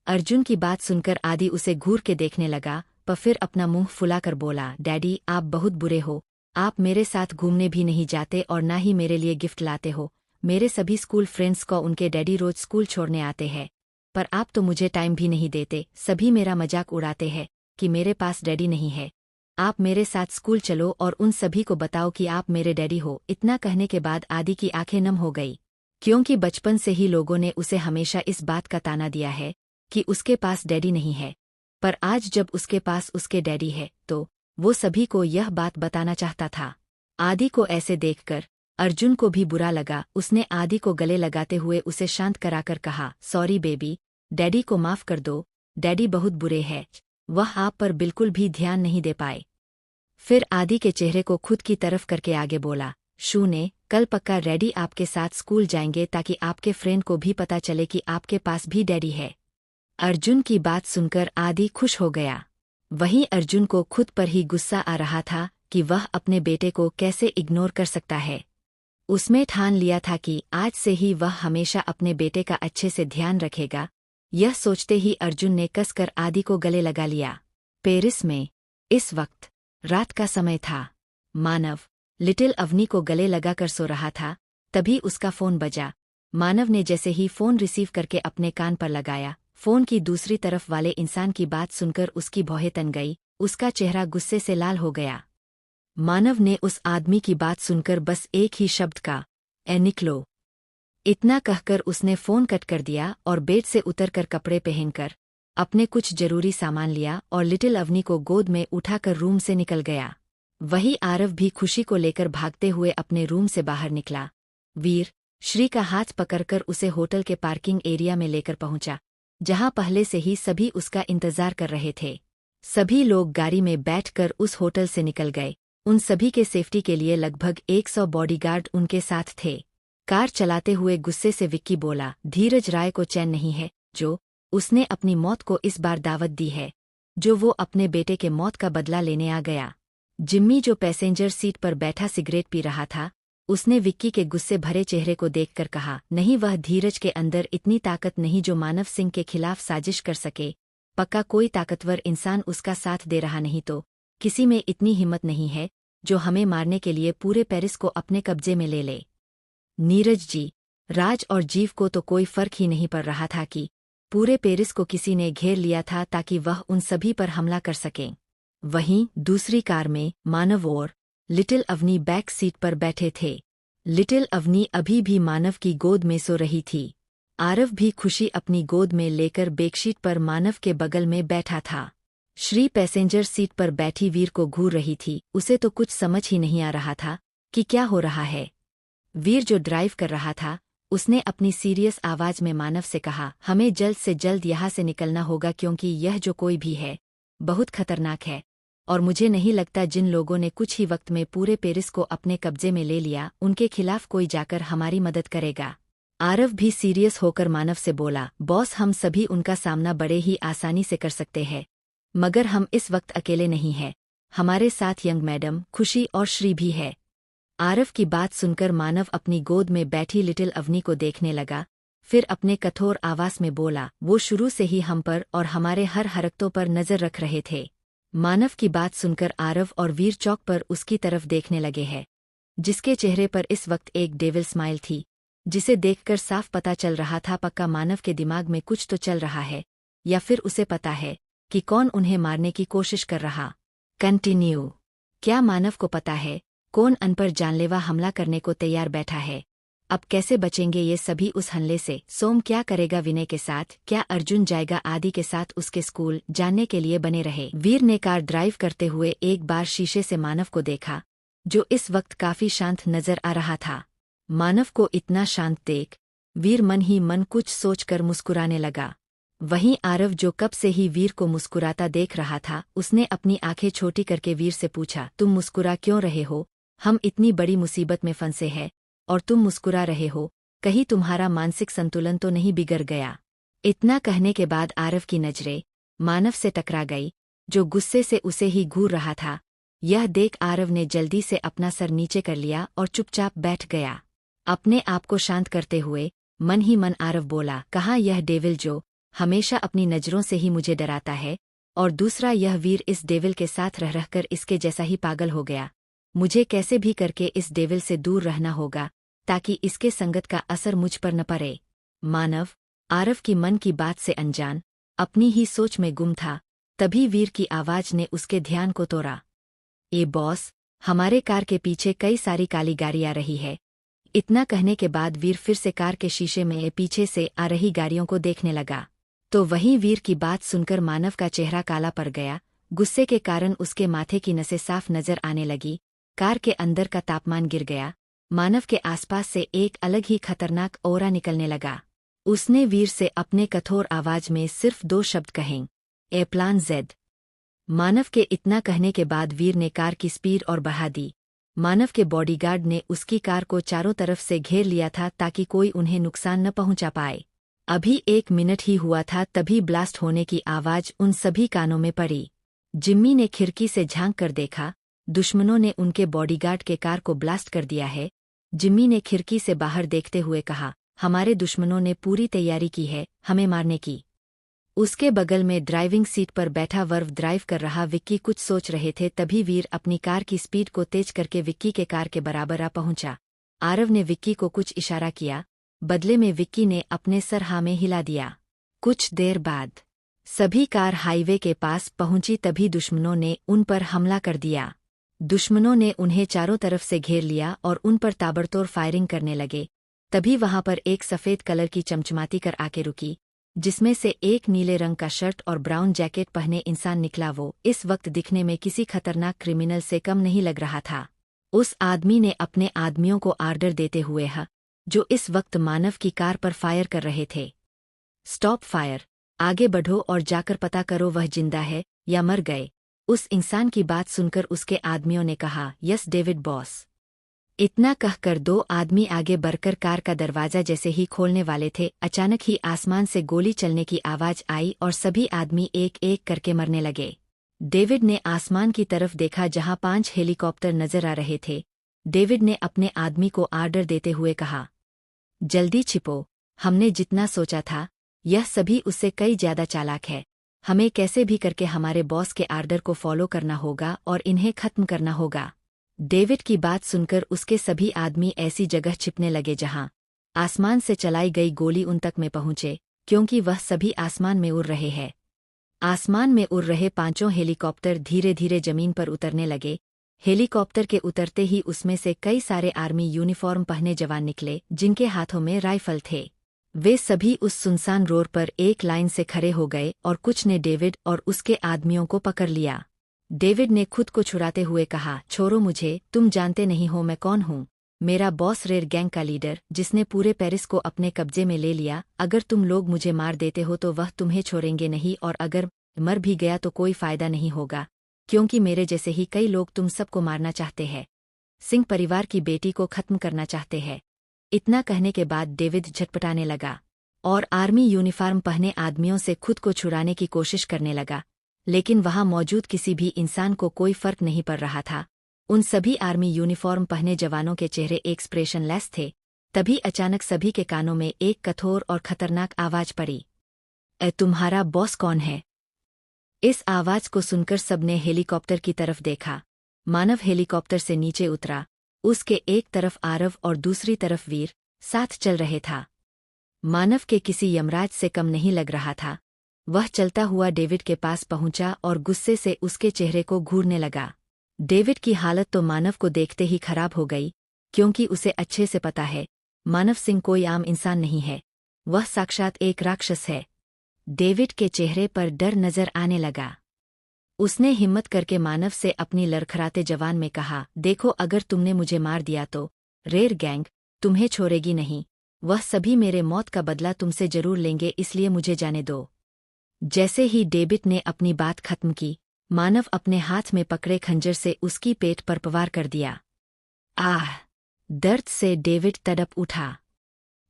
[SPEAKER 1] अर्जुन की बात सुनकर आदि उसे घूर के देखने लगा, पर फिर अपना मुंह फुलाकर बोला, डैडी आप बहुत बुरे हो, आप मेरे साथ घूमने भी नहीं जाते और ना ही मेरे लिए गिफ्ट लाते हो। मेरे सभी स्कूल फ्रेंड्स को उनके डैडी रोज स्कूल छोड़ने आते हैं, पर आप तो मुझे टाइम भी नहीं देते। सभी मेरा मजाक उड़ाते हैं कि मेरे पास डैडी नहीं है। आप मेरे साथ स्कूल चलो और उन सभी को बताओ कि आप मेरे डैडी हो। इतना कहने के बाद आदि की आंखें नम हो गई, क्योंकि बचपन से ही लोगों ने उसे हमेशा इस बात का ताना दिया है कि उसके पास डैडी नहीं है। पर आज जब उसके पास उसके डैडी है, तो वो सभी को यह बात बताना चाहता था। आदि को ऐसे देखकर अर्जुन को भी बुरा लगा। उसने आदि को गले लगाते हुए उसे शांत कराकर कहा, सॉरी बेबी, डैडी को माफ कर दो, डैडी बहुत बुरे हैं, वह आप पर बिल्कुल भी ध्यान नहीं दे पाए। फिर आदि के चेहरे को खुद की तरफ करके आगे बोला, शू ने, कल पक्का डैडी आपके साथ स्कूल जाएंगे, ताकि आपके फ्रेंड को भी पता चले कि आपके पास भी डैडी है। अर्जुन की बात सुनकर आदि खुश हो गया। वहीं अर्जुन को खुद पर ही गुस्सा आ रहा था कि वह अपने बेटे को कैसे इग्नोर कर सकता है। उसमें ठान लिया था कि आज से ही वह हमेशा अपने बेटे का अच्छे से ध्यान रखेगा। यह सोचते ही अर्जुन ने कसकर आदि को गले लगा लिया। पेरिस में इस वक्त रात का समय था। मानव लिटिल अवनी को गले लगाकर सो रहा था, तभी उसका फोन बजा। मानव ने जैसे ही फोन रिसीव करके अपने कान पर लगाया, फोन की दूसरी तरफ वाले इंसान की बात सुनकर उसकी भौहें तन गई। उसका चेहरा गुस्से से लाल हो गया। मानव ने उस आदमी की बात सुनकर बस एक ही शब्द का, ए निकलो, इतना कहकर उसने फोन कट कर दिया और बेड से उतरकर कपड़े पहनकर अपने कुछ जरूरी सामान लिया और लिटिल अवनी को गोद में उठाकर रूम से निकल गया। वही आरव भी खुशी को लेकर भागते हुए अपने रूम से बाहर निकला। वीर श्री का हाथ पकड़कर उसे होटल के पार्किंग एरिया में लेकर पहुंचा, जहां पहले से ही सभी उसका इंतजार कर रहे थे। सभी लोग गाड़ी में बैठकर उस होटल से निकल गए। उन सभी के सेफ्टी के लिए लगभग 100 बॉडीगार्ड उनके साथ थे। कार चलाते हुए गुस्से से विक्की बोला, धीरज राय को चैन नहीं है, जो उसने अपनी मौत को इस बार दावत दी है, जो वो अपने बेटे के मौत का बदला लेने आ गया। जिम्मी जो पैसेंजर सीट पर बैठा सिगरेट पी रहा था, उसने विक्की के गुस्से भरे चेहरे को देखकर कहा, नहीं, वह धीरज के अंदर इतनी ताकत नहीं जो मानव सिंह के खिलाफ साजिश कर सके। पक्का कोई ताकतवर इंसान उसका साथ दे रहा नहीं तो किसी में इतनी हिम्मत नहीं है जो हमें मारने के लिए पूरे पेरिस को अपने कब्जे में ले ले। नीरज जी, राज और जीव को तो कोई फर्क ही नहीं पड़ रहा था कि पूरे पेरिस को किसी ने घेर लिया था ताकि वह उन सभी पर हमला कर सकें। वहीं दूसरी कार में मानव और लिटिल अवनी बैक सीट पर बैठे थे। लिटिल अवनी अभी भी मानव की गोद में सो रही थी। आरव भी खुशी अपनी गोद में लेकर बेडशीट पर मानव के बगल में बैठा था। श्री पैसेंजर सीट पर बैठी वीर को घूर रही थी। उसे तो कुछ समझ ही नहीं आ रहा था कि क्या हो रहा है। वीर जो ड्राइव कर रहा था, उसने अपनी सीरियस आवाज में मानव से कहा, हमें जल्द से जल्द यहाँ से निकलना होगा क्योंकि यह जो कोई भी है बहुत खतरनाक है, और मुझे नहीं लगता जिन लोगों ने कुछ ही वक्त में पूरे पेरिस को अपने कब्जे में ले लिया उनके खिलाफ कोई जाकर हमारी मदद करेगा। आरव भी सीरियस होकर मानव से बोला, बॉस, हम सभी उनका सामना बड़े ही आसानी से कर सकते हैं, मगर हम इस वक्त अकेले नहीं हैं। हमारे साथ यंग मैडम, खुशी और श्री भी है। आरव की बात सुनकर मानव अपनी गोद में बैठी लिटिल अवनी को देखने लगा, फिर अपने कठोर आवाज में बोला, वो शुरू से ही हम पर और हमारे हर हरकतों पर नजर रख रहे थे। मानव की बात सुनकर आरव और वीर चौक पर उसकी तरफ देखने लगे हैं, जिसके चेहरे पर इस वक्त एक डेविल स्माइल थी, जिसे देखकर साफ पता चल रहा था पक्का मानव के दिमाग में कुछ तो चल रहा है, या फिर उसे पता है कि कौन उन्हें मारने की कोशिश कर रहा। कंटिन्यू। क्या मानव को पता है कौन अनपर जानलेवा हमला करने को तैयार बैठा है? अब कैसे बचेंगे ये सभी उस हमले से? सोम क्या करेगा विनय के साथ? क्या अर्जुन जाएगा आदि के साथ उसके स्कूल? जानने के लिए बने रहे। वीर ने कार ड्राइव करते हुए एक बार शीशे से मानव को देखा, जो इस वक्त काफी शांत नजर आ रहा था। मानव को इतना शांत देख वीर मन ही मन कुछ सोचकर मुस्कुराने लगा। वहीं आरव जो कब से ही वीर को मुस्कुराता देख रहा था, उसने अपनी आंखें छोटी करके वीर से पूछा, तुम मुस्कुरा क्यों रहे हो? हम इतनी बड़ी मुसीबत में फंसे हैं और तुम मुस्कुरा रहे हो, कहीं तुम्हारा मानसिक संतुलन तो नहीं बिगड़ गया? इतना कहने के बाद आरव की नजरें मानव से टकरा गई, जो गुस्से से उसे ही घूर रहा था। यह देख आरव ने जल्दी से अपना सर नीचे कर लिया और चुपचाप बैठ गया। अपने आप को शांत करते हुए मन ही मन आरव बोला, कहाँ यह डेविल जो हमेशा अपनी नजरों से ही मुझे डराता है, और दूसरा यह वीर इस डेविल के साथ रह रहकर इसके जैसा ही पागल हो गया। मुझे कैसे भी करके इस डेविल से दूर रहना होगा ताकि इसके संगत का असर मुझ पर न पड़े। मानव आरव की मन की बात से अनजान अपनी ही सोच में गुम था। तभी वीर की आवाज ने उसके ध्यान को तोड़ा। ए बॉस, हमारे कार के पीछे कई सारी काली गाड़ी आ रही है। इतना कहने के बाद वीर फिर से कार के शीशे में पीछे से आ रही गाड़ियों को देखने लगा, तो वहीं वीर की बात सुनकर मानव का चेहरा काला पड़ गया। गुस्से के कारण उसके माथे की नसें साफ नजर आने लगी। कार के अंदर का तापमान गिर गया। मानव के आसपास से एक अलग ही खतरनाक ऑरा निकलने लगा। उसने वीर से अपने कठोर आवाज में सिर्फ 2 शब्द कहे, ए प्लान जेड। मानव के इतना कहने के बाद वीर ने कार की स्पीड और बढ़ा दी। मानव के बॉडीगार्ड ने उसकी कार को चारों तरफ से घेर लिया था ताकि कोई उन्हें नुकसान न पहुंचा पाए। अभी 1 मिनट ही हुआ था तभी ब्लास्ट होने की आवाज उन सभी कानों में पड़ी। जिम्मी ने खिड़की से झांक कर देखा, दुश्मनों ने उनके बॉडीगार्ड के कार को ब्लास्ट कर दिया है। जिम्मी ने खिड़की से बाहर देखते हुए कहा, हमारे दुश्मनों ने पूरी तैयारी की है हमें मारने की। उसके बगल में ड्राइविंग सीट पर बैठा वर्व ड्राइव कर रहा विक्की कुछ सोच रहे थे। तभी वीर अपनी कार की स्पीड को तेज करके विक्की के कार के बराबर आ पहुंचा। आरव ने विक्की को कुछ इशारा किया, बदले में विक्की ने अपने सर हाँ में हिला दिया। कुछ देर बाद सभी कार हाईवे के पास पहुंची। तभी दुश्मनों ने उन पर हमला कर दिया। दुश्मनों ने उन्हें चारों तरफ से घेर लिया और उन पर ताबड़तोड़ फायरिंग करने लगे। तभी वहां पर एक सफेद कलर की चमचमाती कर आके रुकी, जिसमें से एक नीले रंग का शर्ट और ब्राउन जैकेट पहने इंसान निकला। वो इस वक्त दिखने में किसी खतरनाक क्रिमिनल से कम नहीं लग रहा था। उस आदमी ने अपने आदमियों को आर्डर देते हुए जो इस वक्त मानव की कार पर फायर कर रहे थे। स्टॉप फायर, आगे बढ़ो और जाकर पता करो वह जिंदा है या मर गए। उस इंसान की बात सुनकर उसके आदमियों ने कहा, यस डेविड बॉस। इतना कहकर दो आदमी आगे बढ़कर कार का दरवाजा जैसे ही खोलने वाले थे, अचानक ही आसमान से गोली चलने की आवाज आई और सभी आदमी एक एक करके मरने लगे। डेविड ने आसमान की तरफ देखा जहां 5 हेलीकॉप्टर नजर आ रहे थे। डेविड ने अपने आदमी को आर्डर देते हुए कहा, जल्दी छिपो, हमने जितना सोचा था यह सभी उससे कई ज्यादा चालाक है। हमें कैसे भी करके हमारे बॉस के आर्डर को फॉलो करना होगा और इन्हें खत्म करना होगा। डेविड की बात सुनकर उसके सभी आदमी ऐसी जगह छिपने लगे जहां आसमान से चलाई गई गोली उन तक में पहुंचे, क्योंकि वह सभी आसमान में उड़ रहे हैं। आसमान में उड़ रहे 5 हेलीकॉप्टर धीरे धीरे जमीन पर उतरने लगे। हेलीकॉप्टर के उतरते ही उसमें से कई सारे आर्मी यूनिफॉर्म पहने जवान निकले, जिनके हाथों में राइफल थे। वे सभी उस सुनसान रोड पर एक लाइन से खड़े हो गए और कुछ ने डेविड और उसके आदमियों को पकड़ लिया। डेविड ने खुद को छुड़ाते हुए कहा, छोड़ो मुझे, तुम जानते नहीं हो मैं कौन हूँ। मेरा बॉस रेड गैंग का लीडर, जिसने पूरे पेरिस को अपने कब्जे में ले लिया। अगर तुम लोग मुझे मार देते हो तो वह तुम्हें छोड़ेंगे नहीं, और अगर मर भी गया तो कोई फायदा नहीं होगा, क्योंकि मेरे जैसे ही कई लोग तुम सबको मारना चाहते हैं। सिंह परिवार की बेटी को खत्म करना चाहते हैं। इतना कहने के बाद डेविड झटपटाने लगा और आर्मी यूनिफॉर्म पहने आदमियों से खुद को छुड़ाने की कोशिश करने लगा, लेकिन वहां मौजूद किसी भी इंसान को कोई फर्क नहीं पड़ रहा था। उन सभी आर्मी यूनिफॉर्म पहने जवानों के चेहरे एक्सप्रेशनलेस थे। तभी अचानक सभी के कानों में एक कठोर और खतरनाक आवाज पड़ी, तुम्हारा बॉस कौन है? इस आवाज को सुनकर सबने हेलीकॉप्टर की तरफ देखा। मानव हेलीकॉप्टर से नीचे उतरा। उसके एक तरफ आरव और दूसरी तरफ वीर साथ चल रहे था। मानव के किसी यमराज से कम नहीं लग रहा था। वह चलता हुआ डेविड के पास पहुंचा और गुस्से से उसके चेहरे को घूरने लगा। डेविड की हालत तो मानव को देखते ही खराब हो गई, क्योंकि उसे अच्छे से पता है मानव सिंह कोई आम इंसान नहीं है, वह साक्षात एक राक्षस है। डेविड के चेहरे पर डर नजर आने लगा। उसने हिम्मत करके मानव से अपनी लड़खड़ाते जवान में कहा, देखो, अगर तुमने मुझे मार दिया तो रेड गैंग तुम्हें छोड़ेगी नहीं। वह सभी मेरे मौत का बदला तुमसे जरूर लेंगे, इसलिए मुझे जाने दो। जैसे ही डेविड ने अपनी बात खत्म की, मानव अपने हाथ में पकड़े खंजर से उसकी पेट पर प्रहार कर दिया। आह! दर्द से डेविड तड़प उठा।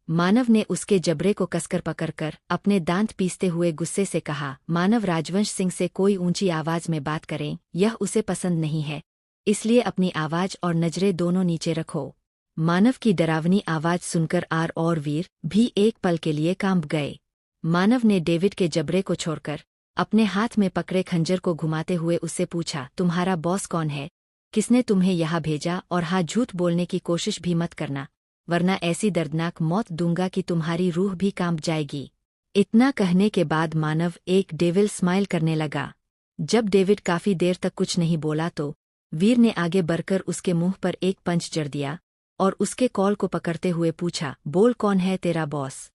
[SPEAKER 1] मानव ने उसके जबड़े को कसकर पकड़कर अपने दांत पीसते हुए गुस्से से कहा, मानव राजवंश सिंह से कोई ऊंची आवाज में बात करें यह उसे पसंद नहीं है, इसलिए अपनी आवाज और नजरें दोनों नीचे रखो। मानव की डरावनी आवाज सुनकर आर और वीर भी एक पल के लिए कांप गए। मानव ने डेविड के जबड़े को छोड़कर अपने हाथ में पकड़े खंजर को घुमाते हुए उससे पूछा, तुम्हारा बॉस कौन है? किसने तुम्हें यहाँ भेजा? और हाँ, झूठ बोलने की कोशिश भी मत करना, वरना ऐसी दर्दनाक मौत दूंगा कि तुम्हारी रूह भी कांप जाएगी। इतना कहने के बाद मानव एक डेविल स्माइल करने लगा। जब डेविड काफी देर तक कुछ नहीं बोला तो वीर ने आगे बढ़कर उसके मुंह पर एक पंच जड़ दिया और उसके कॉल को पकड़ते हुए पूछा, बोल, कौन है तेरा बॉस?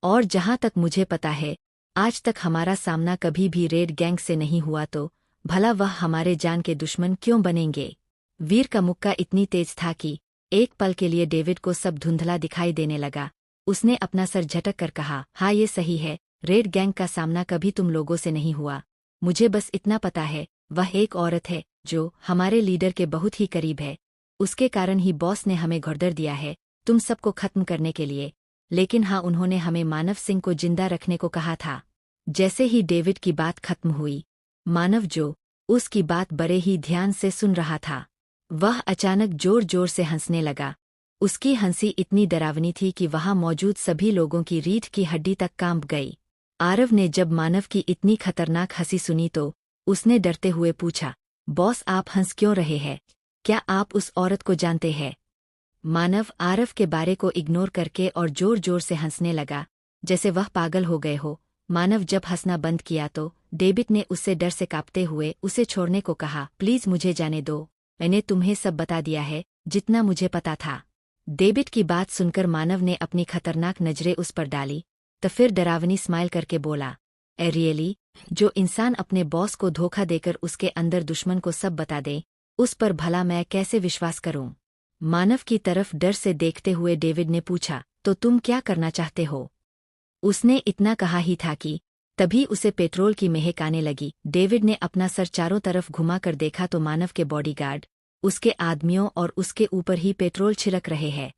[SPEAKER 1] और जहां तक मुझे पता है आज तक हमारा सामना कभी भी रेड गैंग से नहीं हुआ, तो भला वह हमारे जान के दुश्मन क्यों बनेंगे? वीर का मुक्का इतनी तेज था कि एक पल के लिए डेविड को सब धुंधला दिखाई देने लगा। उसने अपना सर झटक कर कहा, हाँ, ये सही है, रेड गैंग का सामना कभी तुम लोगों से नहीं हुआ। मुझे बस इतना पता है, वह एक औरत है जो हमारे लीडर के बहुत ही करीब है। उसके कारण ही बॉस ने हमें घोड़दर दिया है तुम सबको खत्म करने के लिए। लेकिन हाँ, उन्होंने हमें मानव सिंह को जिंदा रखने को कहा था। जैसे ही डेविड की बात खत्म हुई, मानव, जो उसकी बात बड़े ही ध्यान से सुन रहा था, वह अचानक जोर जोर से हंसने लगा। उसकी हंसी इतनी डरावनी थी कि वहां मौजूद सभी लोगों की रीढ़ की हड्डी तक कांप गई। आरव ने जब मानव की इतनी खतरनाक हंसी सुनी तो उसने डरते हुए पूछा, बॉस, आप हंस क्यों रहे हैं? क्या आप उस औरत को जानते हैं? मानव आरव के बारे को इग्नोर करके और जोर जोर से हंसने लगा, जैसे वह पागल हो गए हो। मानव जब हंसना बंद किया तो डेविड ने उससे डर से कांपते हुए उसे छोड़ने को कहा, प्लीज मुझे जाने दो, मैंने तुम्हें सब बता दिया है जितना मुझे पता था। डेविड की बात सुनकर मानव ने अपनी खतरनाक नजरें उस पर डाली तो फिर डरावनी स्माइल करके बोला, ए रियली? जो इंसान अपने बॉस को धोखा देकर उसके अंदर दुश्मन को सब बता दे, उस पर भला मैं कैसे विश्वास करूं? मानव की तरफ डर से देखते हुए डेविड ने पूछा, तो तुम क्या करना चाहते हो? उसने इतना कहा ही था कि तभी उसे पेट्रोल की महक आने लगी। डेविड ने अपना सर चारों तरफ घुमाकर देखा तो मानव के बॉडीगार्ड, उसके आदमियों और उसके ऊपर ही पेट्रोल छिड़क रहे हैं।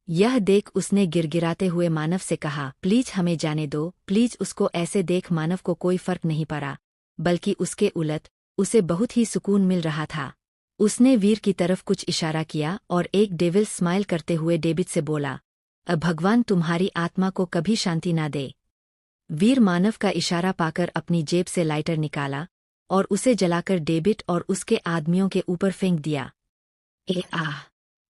[SPEAKER 1] यह देख उसने गिड़गिड़ाते हुए मानव से कहा, प्लीज हमें जाने दो, प्लीज। उसको ऐसे देख मानव को कोई फर्क नहीं पड़ा, बल्कि उसके उलट उसे बहुत ही सुकून मिल रहा था। उसने वीर की तरफ कुछ इशारा किया और एक डेविल स्माइल करते हुए डेविड से बोला, अब भगवान तुम्हारी आत्मा को कभी शांति ना दे। वीर मानव का इशारा पाकर अपनी जेब से लाइटर निकाला और उसे जलाकर डेविड और उसके आदमियों के ऊपर फेंक दिया। ए आह!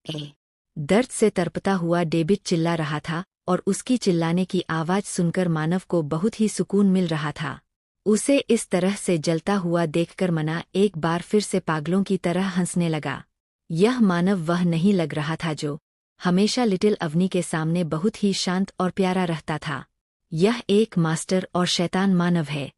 [SPEAKER 1] ए! दर्द से तड़पता हुआ डेविड चिल्ला रहा था और उसकी चिल्लाने की आवाज सुनकर मानव को बहुत ही सुकून मिल रहा था। उसे इस तरह से जलता हुआ देखकर मना एक बार फिर से पागलों की तरह हंसने लगा। यह मानव वह नहीं लग रहा था जो हमेशा लिटिल अवनी के सामने बहुत ही शांत और प्यारा रहता था। यह एक मास्टर और शैतान मानव है।